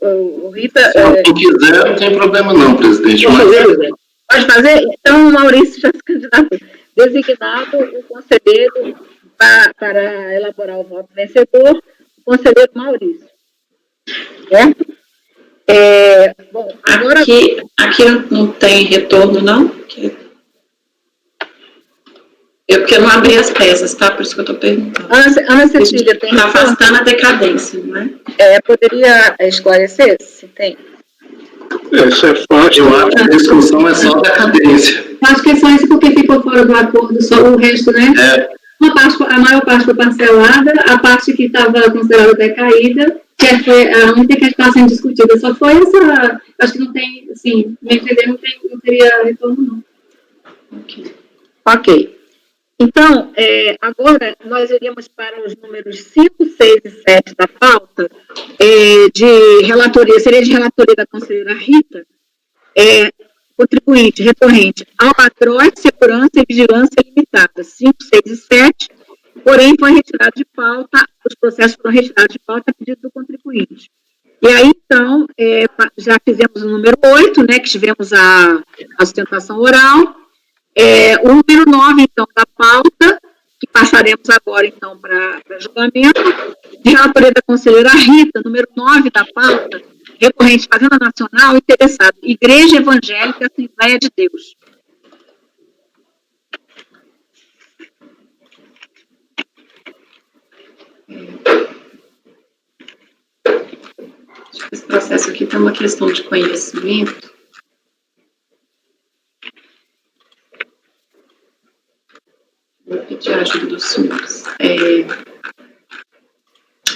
Rita... Se alguém quiser, não tem problema não, presidente. Pode fazer? Então, o Maurício já se candidatou. Designado o conselheiro para elaborar o voto vencedor, o conselheiro Maurício. Certo? Bom, agora... Aqui não tem retorno, não? Porque eu não abri as peças, tá? Por isso que eu estou perguntando. Ana Cecília, tem está afastando a decadência, não é? Poderia esclarecer se tem? Isso é fácil. Eu acho que a discussão é só decadência. Acho que é só isso porque ficou fora do acordo, só o resto, né? A maior parte foi parcelada, a parte que estava considerada decaída, que foi a única que está sendo discutida, só foi essa. Acho que não tem, assim, me entender, não teria retorno, não. Ok. Então, agora nós iríamos para os números 5, 6 e 7 da pauta, de relatoria, seria de relatoria da conselheira Rita, contribuinte, recorrente, Albatroz, Segurança e Vigilância Limitada, 5, 6 e 7, porém foi retirado de pauta, os processos foram retirados de pauta a pedido do contribuinte. E aí, então, já fizemos o número 8, né, que tivemos a sustentação oral, o número 9, então, da pauta, que passaremos agora, então, para julgamento, de relatoria da conselheira Rita, número 9 da pauta, recorrente Fazenda Nacional, interessado, Igreja Evangélica Assembleia de Deus. Acho que esse processo aqui tem uma questão de conhecimento. Vou pedir a ajuda dos senhores.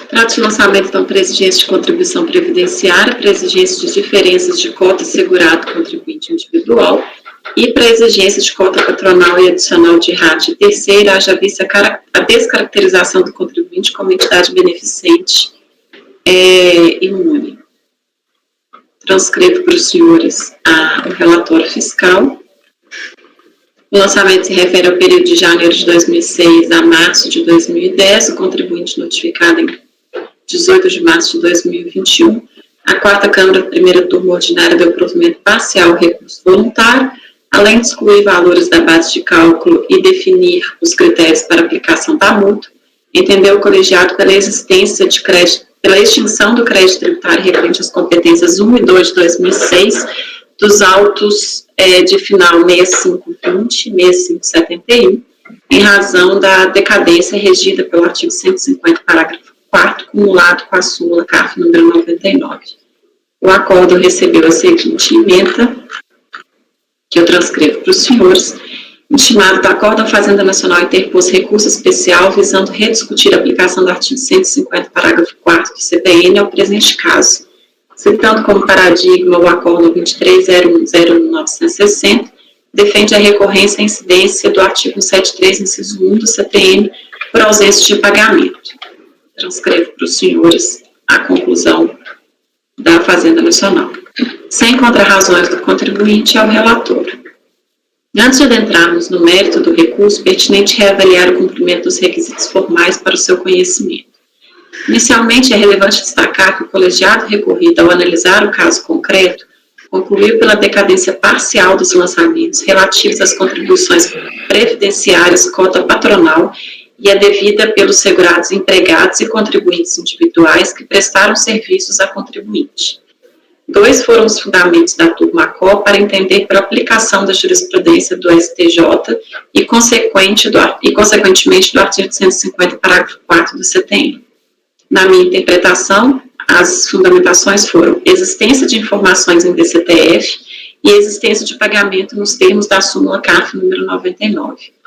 Trata-se de lançamento, então, para exigência de contribuição previdenciária, para exigência de diferenças de cota segurado contribuinte individual e para exigência de cota patronal e adicional de RAT. E terceira, haja vista a descaracterização do contribuinte como entidade beneficente imune. Transcrevo para os senhores o relatório fiscal. O lançamento se refere ao período de janeiro de 2006 a março de 2010, o contribuinte notificado em 18 de março de 2021. A quarta Câmara, primeira turma ordinária, deu provimento parcial ao recurso voluntário, além de excluir valores da base de cálculo e definir os critérios para aplicação da multa, entendeu o colegiado pela existência de crédito, pela extinção do crédito tributário referente às competências 1 e 2 de 2006, dos autos de final 6520 e 6571, em razão da decadência regida pelo artigo 150, parágrafo 4º, cumulado com a súmula CARF número 99. O acordo recebeu a seguinte ementa, que eu transcrevo para os senhores. Intimado do acordo, a Fazenda Nacional interpôs recurso especial visando rediscutir a aplicação do artigo 150, parágrafo 4º do CPN ao presente caso, citando como paradigma o acordo 23.01.01960, defende a recorrência e incidência do artigo 173, inciso 1 do CPN, por ausência de pagamento. Transcrevo para os senhores a conclusão da Fazenda Nacional. Sem contrarrazões do contribuinte, ao relator. Antes de adentrarmos no mérito do recurso, pertinente reavaliar o cumprimento dos requisitos formais para o seu conhecimento. Inicialmente, é relevante destacar que o colegiado recorrido, ao analisar o caso concreto, concluiu pela decadência parcial dos lançamentos relativos às contribuições previdenciárias, cota patronal e a devida pelos segurados empregados e contribuintes individuais que prestaram serviços a contribuinte. 2 foram os fundamentos da turma COP para entender pela aplicação da jurisprudência do STJ e, consequentemente, do artigo 150, parágrafo 4 do CTN. Na minha interpretação, as fundamentações foram existência de informações em DCTF e existência de pagamento nos termos da súmula CARF número 99.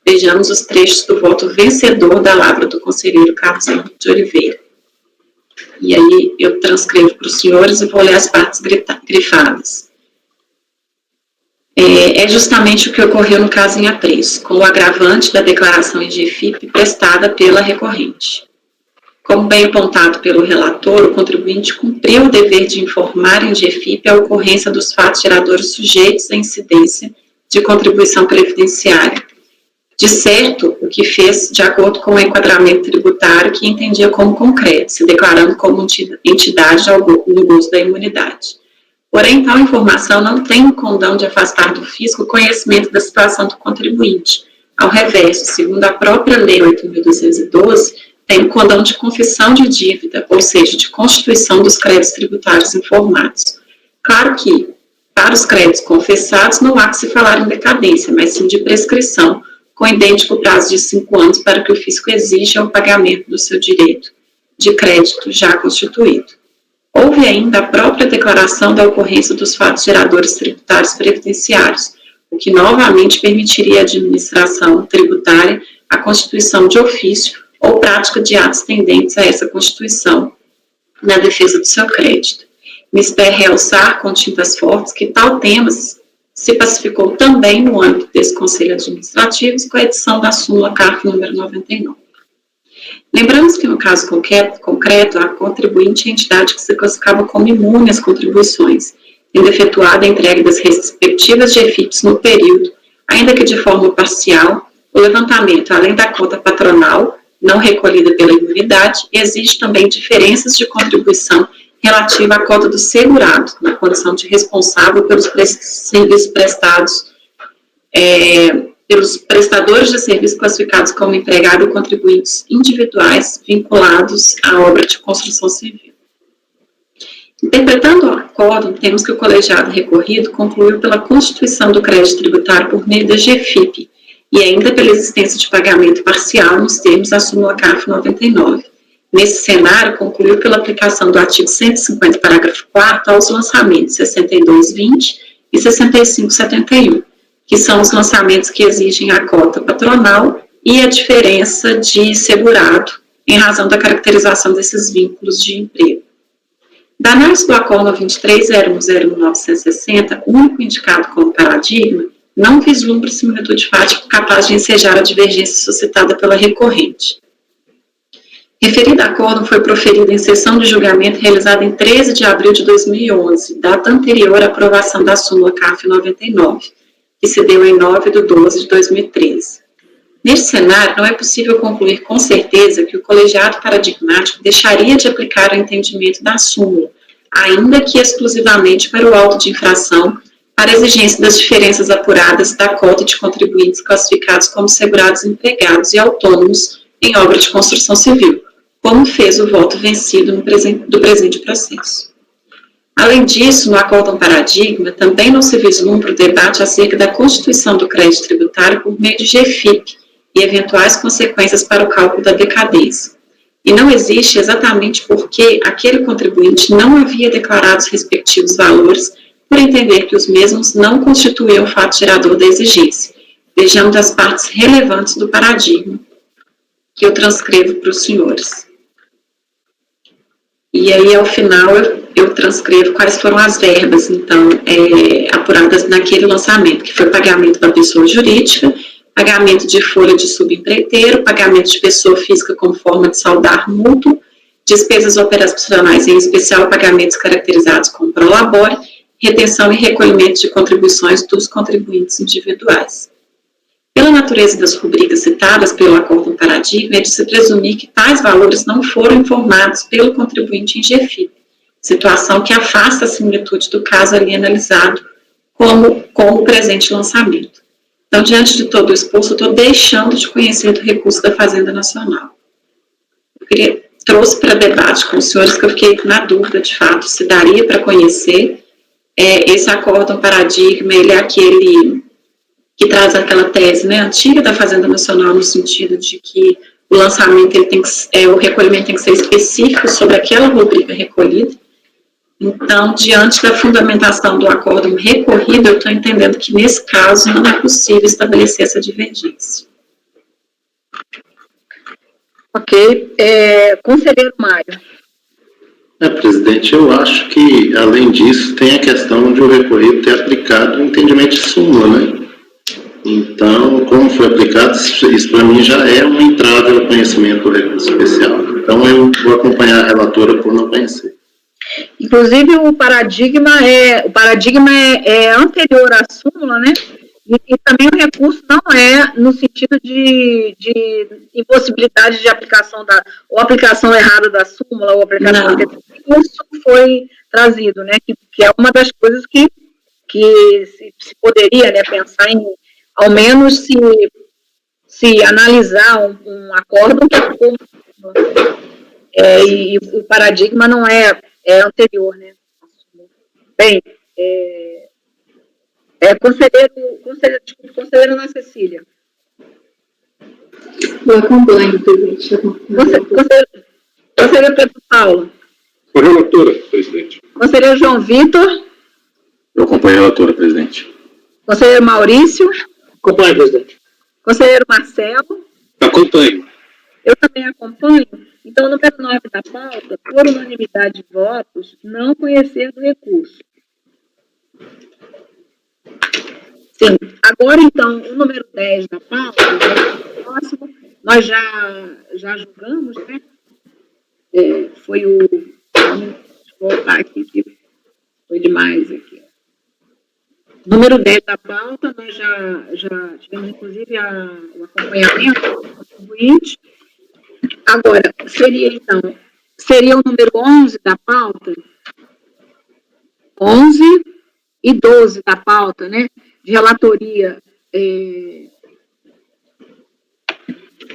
Vejamos os trechos do voto vencedor da lavra do conselheiro Carlos Henrique de Oliveira. E aí eu transcrevo para os senhores e vou ler as partes grifadas. É justamente o que ocorreu no caso em apreço, com o agravante da declaração em GFIP prestada pela recorrente. Como bem apontado pelo relator, o contribuinte cumpriu o dever de informar em GFIP a ocorrência dos fatos geradores sujeitos à incidência de contribuição previdenciária. De certo, o que fez de acordo com o enquadramento tributário que entendia como concreto, se declarando como entidade no gozo da imunidade. Porém, tal informação não tem o condão de afastar do fisco o conhecimento da situação do contribuinte. Ao revés, segundo a própria Lei 8.212, tem o condão de confissão de dívida, ou seja, de constituição dos créditos tributários informados. Claro que, para os créditos confessados, não há que se falar em decadência, mas sim de prescrição, com idêntico prazo de 5 anos para que o fisco exija o pagamento do seu direito de crédito já constituído. Houve ainda a própria declaração da ocorrência dos fatos geradores tributários previdenciários, o que novamente permitiria à administração tributária a constituição de ofício ou prática de atos tendentes a essa constituição na defesa do seu crédito. Mister realçar com tintas fortes que tal tema se pacificou também no âmbito desse Conselho Administrativo com a edição da súmula CARF número 99. Lembramos que no caso concreto, a contribuinte é a entidade que se classificava como imune às contribuições, tendo efetuado a entrega das respectivas GFIPs no período, ainda que de forma parcial, o levantamento, além da cota patronal, não recolhida pela imunidade, exige também diferenças de contribuição relativa à cota do segurado, na condição de responsável pelos serviços prestados, pelos prestadores de serviços classificados como empregado ou contribuintes individuais vinculados à obra de construção civil. Interpretando o acórdão, temos que o colegiado recorrido concluiu pela constituição do crédito tributário por meio da GFIP e ainda pela existência de pagamento parcial nos termos da súmula CARF 99. Nesse cenário, concluiu pela aplicação do artigo 150, parágrafo 4º, aos lançamentos 6220 e 6571, que são os lançamentos que exigem a cota patronal e a diferença de segurado, em razão da caracterização desses vínculos de emprego. Da análise do acórdão 23.010.960, o único indicado como paradigma, não vislumbra similitude fática capaz de ensejar a divergência suscitada pela recorrente. Referido acórdão foi proferido em sessão de julgamento realizada em 13 de abril de 2011, data anterior à aprovação da súmula CARF 99, que se deu em 9/12 de 2013. Neste cenário, não é possível concluir com certeza que o colegiado paradigmático deixaria de aplicar o entendimento da súmula, ainda que exclusivamente para o auto de infração, para a exigência das diferenças apuradas da cota de contribuintes classificados como segurados empregados e autônomos em obra de construção civil, como fez o voto vencido do presente processo. Além disso, no acórdão paradigma, também não se vislumbra o debate acerca da constituição do crédito tributário por meio de GFIP e eventuais consequências para o cálculo da decadência. E não existe exatamente porque aquele contribuinte não havia declarado os respectivos valores por entender que os mesmos não constituíam o fato gerador da exigência. Vejamos as partes relevantes do paradigma, que eu transcrevo para os senhores. E aí, ao final, eu transcrevo quais foram as verbas, então, apuradas naquele lançamento, que foi pagamento da pessoa jurídica, pagamento de folha de subempreiteiro, pagamento de pessoa física como forma de saldar mútuo, despesas operacionais, em especial pagamentos caracterizados como prolabore, retenção e recolhimento de contribuições dos contribuintes individuais. Pela natureza das rubricas citadas pelo acórdão paradigma, é de se presumir que tais valores não foram informados pelo contribuinte em GFIP, situação que afasta a similitude do caso ali analisado com o presente lançamento. Então, diante de todo o exposto, eu estou deixando de conhecer do recurso da Fazenda Nacional. Trouxe para debate com os senhores que eu fiquei na dúvida, de fato, se daria para conhecer. Esse acórdão paradigma, ele é aquele que traz aquela tese, né, antiga da Fazenda Nacional, no sentido de que o lançamento, ele tem que, o recolhimento tem que ser específico sobre aquela rubrica recolhida. Então, diante da fundamentação do acórdão recorrido, eu estou entendendo que, nesse caso, não é possível estabelecer essa divergência. Ok. Conselheiro Mário. Presidente, eu acho que, além disso, tem a questão de o recorrido ter aplicado o entendimento de súmula, né? Então, como foi aplicado, isso para mim já é uma entrada ao conhecimento do recurso especial. Então, eu vou acompanhar a relatora por não conhecer. Inclusive, o paradigma é anterior à súmula, né? E também o recurso não é no sentido de impossibilidade de aplicação ou aplicação errada da súmula, ou aplicação do recurso foi trazido, né? Que é uma das coisas que se poderia, né, pensar em, ao menos, se analisar um acórdão que ficou e o paradigma não é anterior, né? Bem, conselheira Ana Cecília. Eu acompanho, presidente. Conselheiro Pedro Paulo. Com a relatora, presidente. Conselheiro João Vitor. Eu acompanho a relatora, presidente. Conselheiro Maurício. Acompanho, presidente. Conselheiro Marcelo. Acompanho. Eu também acompanho. Então, no número 9 da pauta, por unanimidade de votos, não conhecer do recurso. Sim. Agora, então, o número 10 da pauta, o próximo, nós já julgamos, né? Foi o... Vou voltar aqui, que foi demais aqui. Número 10 da pauta, nós já tivemos, inclusive, o acompanhamento do contribuinte. Agora, seria o número 11 da pauta, 11 e 12 da pauta, né, de relatoria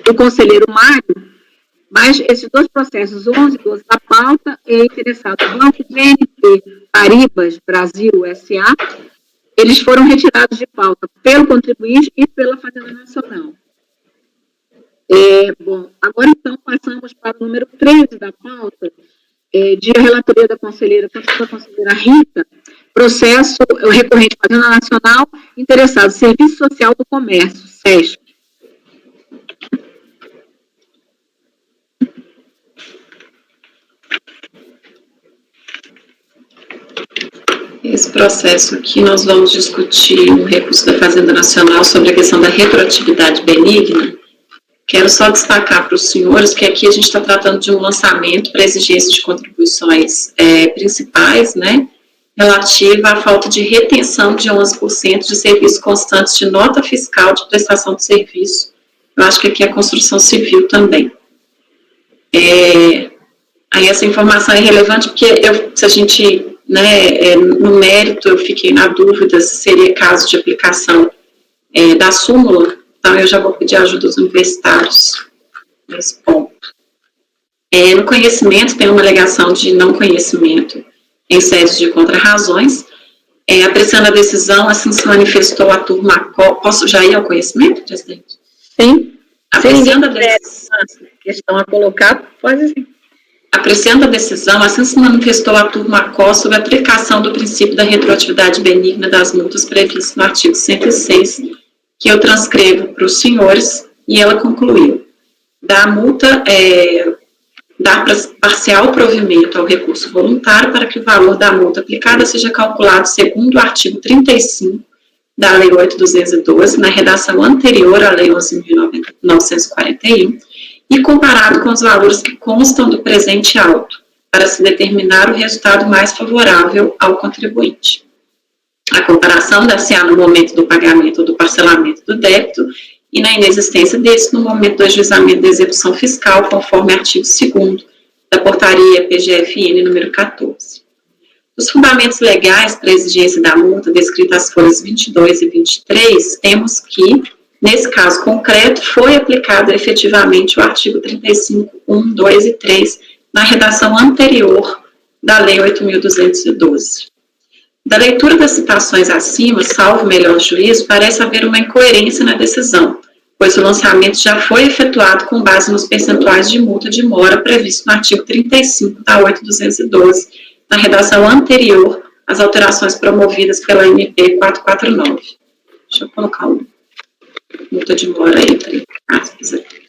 do conselheiro Mário, mas esses dois processos, 11 e 12 da pauta, é interessado o Banco BNP Paribas Brasil S.A., eles foram retirados de pauta pelo contribuinte e pela Fazenda Nacional. Bom, agora então passamos para o número 13 da pauta, de relatoria da conselheira Rita, processo recorrente Fazenda Nacional, interessado, Serviço Social do Comércio, SESC. Esse processo aqui nós vamos discutir um recurso da Fazenda Nacional sobre a questão da retroatividade benigna. Quero só destacar para os senhores que aqui a gente está tratando de um lançamento para exigência de contribuições principais, né, relativa à falta de retenção de 11% de serviços constantes de nota fiscal de prestação de serviço. Eu acho que aqui é a construção civil também. Aí essa informação é relevante porque se a gente, né, no mérito, eu fiquei na dúvida se seria caso de aplicação da súmula. Então, eu já vou pedir ajuda dos universitários nesse ponto. No conhecimento, tem uma alegação de não conhecimento em sede de contrarrazões. Apreciando a decisão, assim se manifestou a turma... Posso já ir ao conhecimento, presidente? Sim. Apreciando a decisão... Questão a colocar, pode sim. Apreciando a decisão, assim se manifestou a turma COS sobre a aplicação do princípio da retroatividade benigna das multas previstas no artigo 106, que eu transcrevo para os senhores, e ela concluiu. Da multa, dar parcial provimento ao recurso voluntário para que o valor da multa aplicada seja calculado segundo o artigo 35 da Lei 8.212, na redação anterior à Lei 11.941, e comparado com os valores que constam do presente auto, para se determinar o resultado mais favorável ao contribuinte. A comparação dá-se-á no momento do pagamento ou do parcelamento do débito e na inexistência desse no momento do ajuizamento da execução fiscal, conforme artigo 2º da portaria PGFN número 14. Os fundamentos legais para a exigência da multa, descritas as folhas 22 e 23, temos que, nesse caso concreto, foi aplicado efetivamente o artigo 35, 1, 2 e 3, na redação anterior da Lei 8.212. Da leitura das citações acima, salvo melhor juízo, parece haver uma incoerência na decisão, pois o lançamento já foi efetuado com base nos percentuais de multa de mora previsto no artigo 35 da 8.212, na redação anterior às alterações promovidas pela MP 449. Deixa eu colocar o multa de mora entre aspas aqui.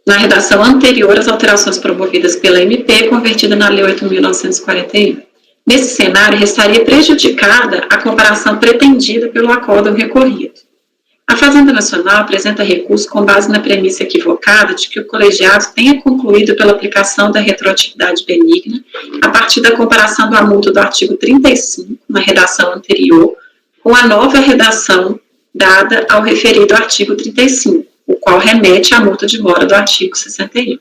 Na redação anterior às alterações promovidas pela MP, convertida na Lei 8.941. Nesse cenário, restaria prejudicada a comparação pretendida pelo acórdão recorrido. A Fazenda Nacional apresenta recurso com base na premissa equivocada de que o colegiado tenha concluído pela aplicação da retroatividade benigna a partir da comparação da multa do artigo 35, na redação anterior, com a nova redação dada ao referido artigo 35, o qual remete à multa de mora do artigo 61.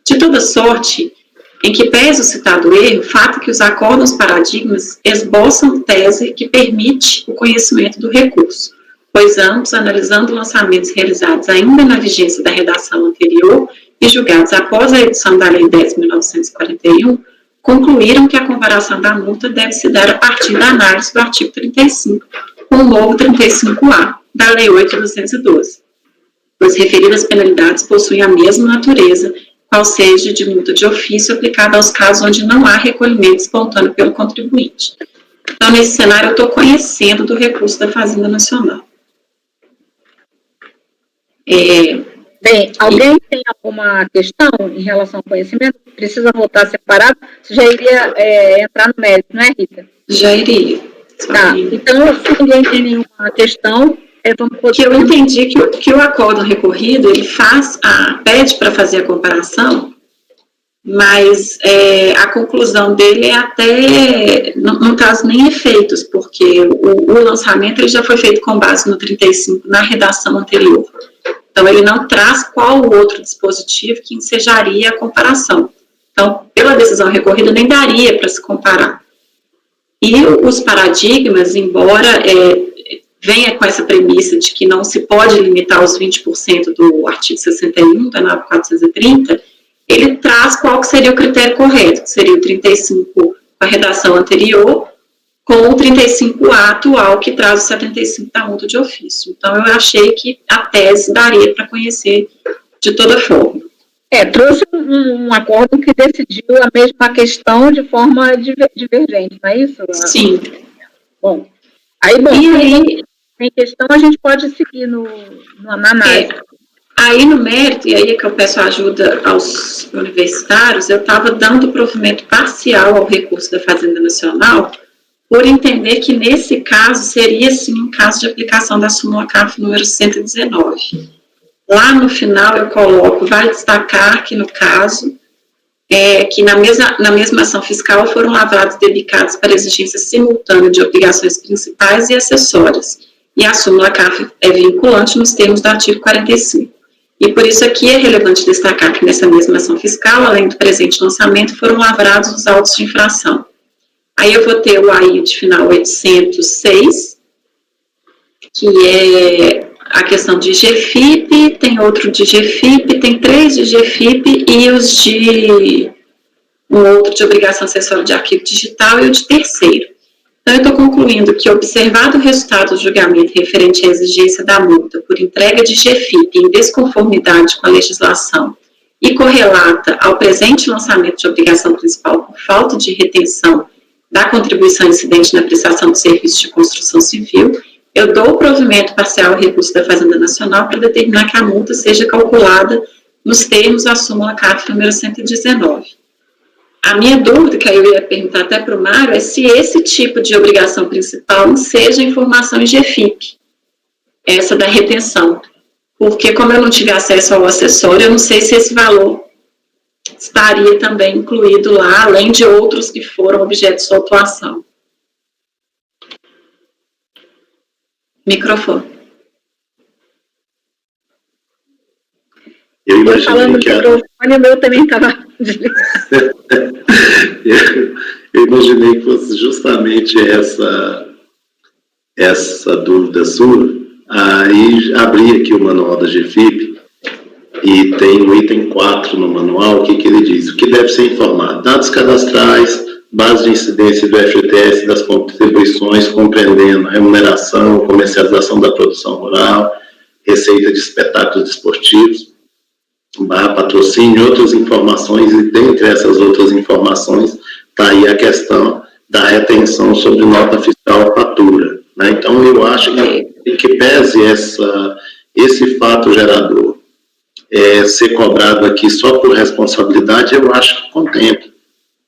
De toda sorte, em que pese o citado erro, fato que os acórdãos paradigmas esboçam tese que permite o conhecimento do recurso, pois ambos, analisando lançamentos realizados ainda na vigência da redação anterior e julgados após a edição da Lei 10.941, concluíram que a comparação da multa deve se dar a partir da análise do artigo 35, com o novo 35A da Lei 8.212, pois referidas penalidades possuem a mesma natureza, qual seja de multa de ofício aplicada aos casos onde não há recolhimento espontâneo pelo contribuinte. Então, nesse cenário, eu estou conhecendo do recurso da Fazenda Nacional. Bem, alguém tem alguma questão em relação ao conhecimento? Precisa votar separado? Você já iria entrar no mérito, não é, Rita? Já iria. Tá, então, se ninguém tem nenhuma questão, vamos poder... Que eu entendi que o acórdão recorrido, ele pede para fazer a comparação, mas a conclusão dele é até, não traz nem efeitos, porque o lançamento ele já foi feito com base no 35, na redação anterior. Então, ele não traz qual o outro dispositivo que ensejaria a comparação. Então, pela decisão recorrida, nem daria para se comparar. E os paradigmas, embora venha com essa premissa de que não se pode limitar os 20% do artigo 61 da NAV 430, ele traz qual que seria o critério correto, que seria o 35 com a redação anterior, com o 35A atual, que traz o 75 da multa de ofício. Então, eu achei que a tese daria para conhecer de toda forma. Trouxe um acordo que decidiu a mesma questão de forma divergente, não é isso? Sim. Bom, aí, tem questão, a gente pode seguir na análise. Aí, no mérito, e aí é que eu peço ajuda aos universitários, eu estava dando provimento parcial ao recurso da Fazenda Nacional, por entender que, nesse caso, seria, sim, um caso de aplicação da súmula CAF número 119. Lá no final, eu coloco, vale destacar que, no caso, que na mesma ação fiscal foram lavrados debicados para exigência simultânea de obrigações principais e acessórias, e a súmula CAF é vinculante nos termos do artigo 45. E por isso aqui é relevante destacar que, nessa mesma ação fiscal, além do presente lançamento, foram lavrados os autos de infração. Aí eu vou ter o AI de final 806, que é a questão de GFIP, tem outro de GFIP, tem 3 de GFIP e os de um outro de obrigação acessória de arquivo digital e o de terceiro. Então, eu estou concluindo que, observado o resultado do julgamento referente à exigência da multa por entrega de GFIP em desconformidade com a legislação e correlata ao presente lançamento de obrigação principal por falta de retenção da contribuição incidente na prestação de serviços de construção civil, eu dou o provimento parcial ao recurso da Fazenda Nacional para determinar que a multa seja calculada nos termos da súmula CAF número 119. A minha dúvida, que aí eu ia perguntar até para o Mário, é se esse tipo de obrigação principal seja informação em GFIP, essa da retenção. Porque, como eu não tive acesso ao acessório, eu não sei se esse valor estaria também incluído lá, além de outros que foram objeto de sua atuação. Microfone. Eu imaginei falando que do microfone, o meu também estava desligado. Eu imaginei que fosse justamente essa dúvida sua. Aí abri aqui o manual da GFIP e tem o item 4 no manual, o que ele diz? O que deve ser informado? Dados cadastrais, base de incidência do FGTS das contribuições, compreendendo remuneração, comercialização da produção rural, receita de espetáculos desportivos, patrocínio, outras informações, e dentre essas outras informações está aí a questão da retenção sobre nota fiscal fatura. Né? Então, eu acho que pese esse fato gerador ser cobrado aqui só por responsabilidade, eu acho que contempla.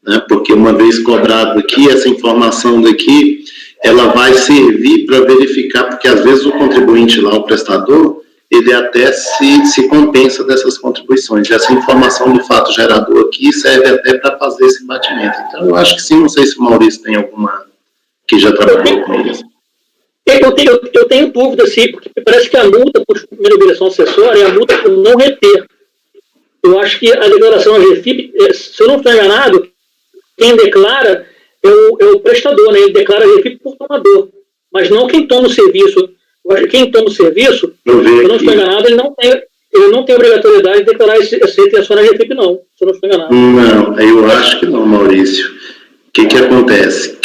Né? Porque uma vez cobrado aqui, essa informação daqui, ela vai servir para verificar, porque às vezes o contribuinte lá, o prestador, ele até se compensa dessas contribuições. E essa informação do fato gerador aqui serve até para fazer esse batimento. Então, eu acho que sim, não sei se o Maurício tem alguma que já trabalhou com isso. Eu tenho dúvida, sim, porque parece que a multa por primeira obrigação acessória é a multa por não reter. Eu acho que a declaração AGFIP, se eu não estou enganado, quem declara é o prestador, né? Ele declara a AGFIP por tomador, mas não quem toma o serviço. Eu acho que quem toma o serviço, se eu não estou enganado, ele não tem obrigatoriedade de declarar essa retenção na AGFIP, não. Se eu não estou enganado. Não, eu acho que não, Maurício. O que acontece?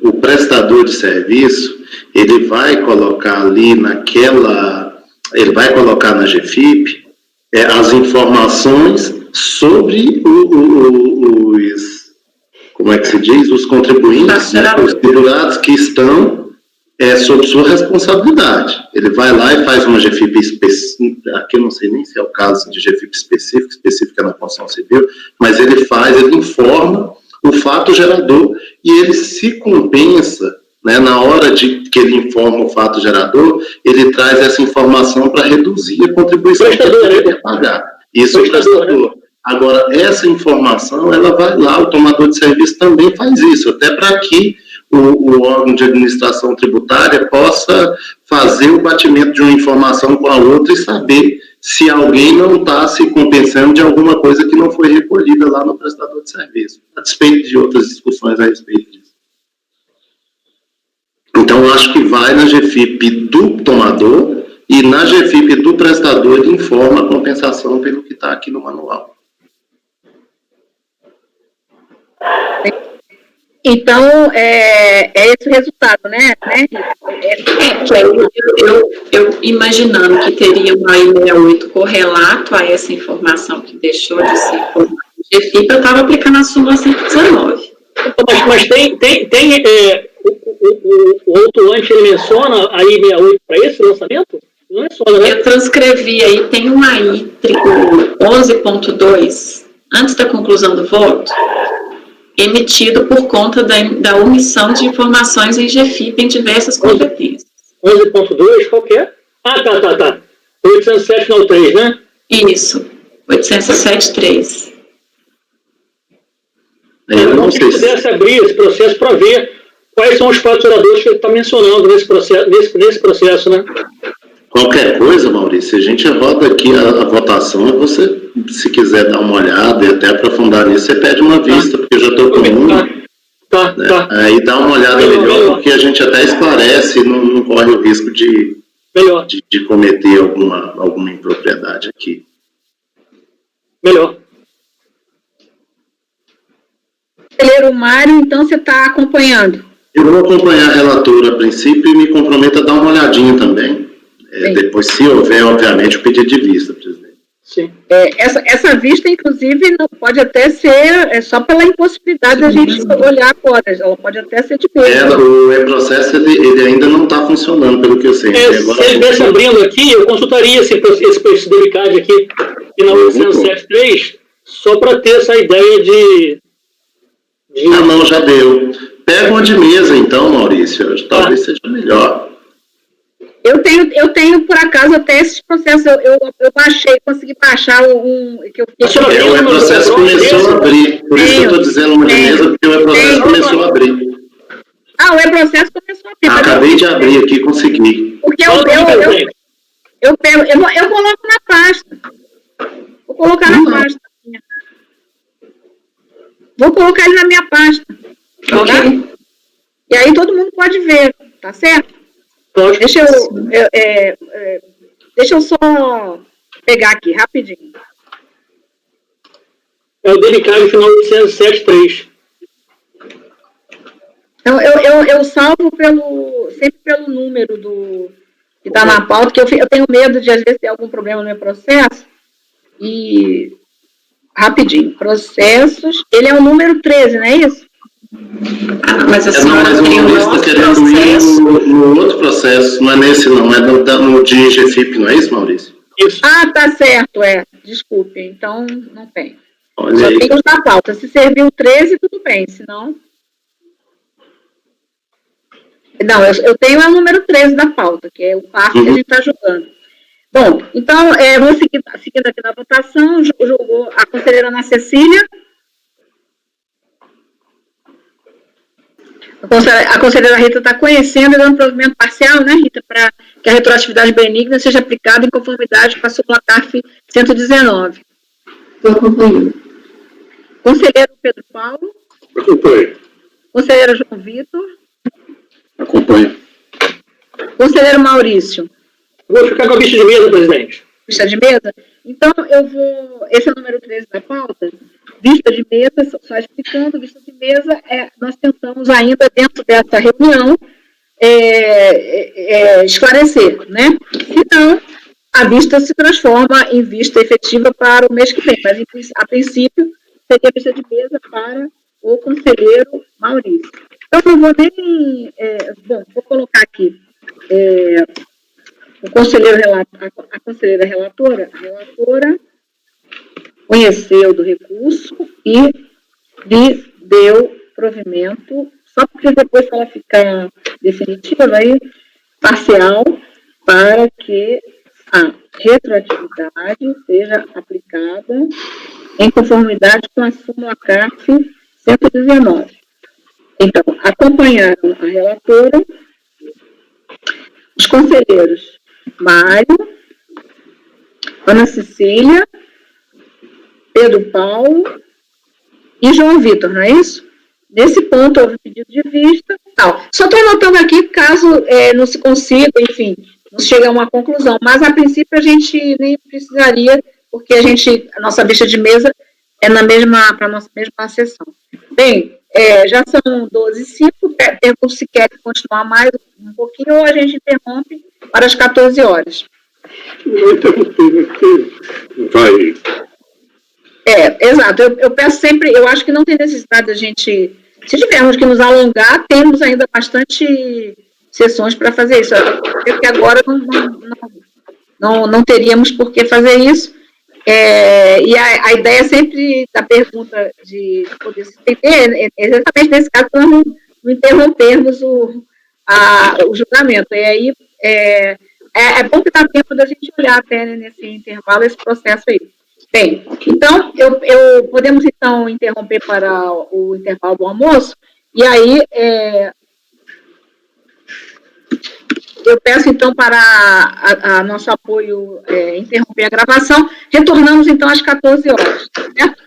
O prestador de serviço, ele vai colocar ali ele vai colocar na GFIP as informações sobre como é que se diz? Os contribuintes, né, os segurados que estão sob sua responsabilidade. Ele vai lá e faz uma GFIP específica, aqui eu não sei nem se é o caso de GFIP específica na construção civil, mas ele informa o fato gerador e ele se compensa, né, na hora que ele informa o fato gerador, ele traz essa informação para reduzir a contribuição que ele quer pagar. Isso é o prestador. Agora, essa informação, ela vai lá, o tomador de serviço também faz isso, até para que o órgão de administração tributária possa fazer o batimento de uma informação com a outra e saber se alguém não está se compensando de alguma coisa que não foi recolhida lá no prestador de serviço, a despeito de outras discussões a respeito disso. Então, acho que vai na GFIP do tomador e na GFIP do prestador ele informa a compensação pelo que está aqui no manual. Então, é esse o resultado, né? Eu imaginando que teria uma I68 correlato a essa informação que deixou de ser GFIP, eu estava aplicando a súmula 119. Mas o autuante, ele menciona a I68 para esse lançamento? Não menciona, né? Eu transcrevi aí, tem uma I 11.2, antes da conclusão do voto, emitido por conta da omissão de informações em GFIP em diversas competências. 11.2, qual que é? Ah, tá. 807.3, né? Isso, 807.3. Eu não sei se pudesse abrir esse processo para ver quais são os faturadores que ele está mencionando nesse processo, né? Qualquer coisa, Maurício, a gente roda aqui a votação e você, se quiser dar uma olhada e até aprofundar nisso, você pede uma vista, porque eu já estou com uma. Tá. Aí dá uma olhada melhor, porque a gente até esclarece e não corre o risco de cometer alguma impropriedade aqui. Melhor. Conselheiro Mário, então você está acompanhando? Eu vou acompanhar a relatora a princípio e me comprometo a dar uma olhadinha também. Depois, se houver, obviamente, o pedido de vista, presidente. Sim. Essa vista, inclusive, não pode até ser só pela impossibilidade da gente olhar agora. Ela pode até ser de peso. O e-processo, ele ainda não está funcionando, pelo que eu sei. Se ele estivesse abrindo aqui, eu consultaria esse delicado aqui, na 807.3, só para ter essa ideia de... não, já deu. Pega uma de mesa, então, Maurício. Talvez seja melhor. Eu tenho, por acaso, até esses processos. Eu consegui baixar um... que eu fiz. O e-processo começou a abrir. Por isso que eu estou dizendo uma de mesa, porque o e-processo começou a abrir. O e-processo começou a abrir. Acabei de abrir aqui, consegui. Porque eu coloco na pasta. Vou colocar na pasta. Vou colocar ele na minha pasta. Tá? E aí todo mundo pode ver, tá certo? Deixa eu só pegar aqui, rapidinho. É o delicado final 807.3. Então, eu salvo sempre pelo número que está na pauta, que eu tenho medo de, às vezes, ter algum problema no meu processo. E, rapidinho, processos, ele é o número 13, não é isso? Mas a senhora tem um outro querendo ir no outro processo, não é nesse não, é no de GFIP, não é isso, Maurício? Isso. Tá certo, desculpe, então não tem. Olha Só aí. tem os da pauta, se serviu 13, tudo bem, senão... Não, eu tenho o número 13 da pauta, que é o passo que a gente está julgando. Bom, então, vou seguindo aqui na votação, julgou a conselheira Ana Cecília. A conselheira Rita está conhecendo e dando provimento parcial, né, Rita, para que a retroatividade benigna seja aplicada em conformidade com a súmula CARF 119. Estou acompanhando. Conselheiro Pedro Paulo. Acompanho. Conselheiro João Vitor. Acompanho. Conselheiro Maurício. Vou ficar com a vista de mesa, presidente. Vista de mesa? Então, eu vou... Esse é o número 13 da pauta. Vista de mesa, só explicando, vista de mesa, nós tentamos ainda, dentro dessa reunião, esclarecer, né? Então, a vista se transforma em vista efetiva para o mês que vem, mas, a princípio, seria vista de mesa para o conselheiro Maurício. Então, não vou nem... vou colocar aqui... a conselheira relatora, conheceu do recurso e lhe deu provimento, só porque depois, se ela ficar definitiva, aí, parcial, para que a retroatividade seja aplicada em conformidade com a súmula CARF 119. Então, acompanharam a relatora os conselheiros Mário, Ana Cecília, Pedro Paulo e João Vitor, não é isso? Nesse ponto houve pedido de vista, tal. Só estou anotando aqui, caso não se consiga, enfim, não se chegue a uma conclusão, mas a princípio a gente nem precisaria, porque a nossa vista de mesa é para a nossa mesma sessão. Bem, já são 12h05, pergunto se quer continuar mais um pouquinho ou a gente interrompe para as 14 horas. Não interromper, porque vai... Exato. Eu peço sempre, eu acho que não tem necessidade da gente, se tivermos que nos alongar, temos ainda bastante sessões para fazer isso, porque agora não teríamos por que fazer isso, e a ideia sempre da pergunta de poder se entender, exatamente nesse caso, para não interrompermos o julgamento, e aí é bom que dá tempo da gente olhar até nesse intervalo esse processo aí. Bem, então, podemos, então, interromper para o intervalo do almoço, e aí, eu peço, então, para nosso apoio interromper a gravação, retornamos, então, às 14 horas, certo?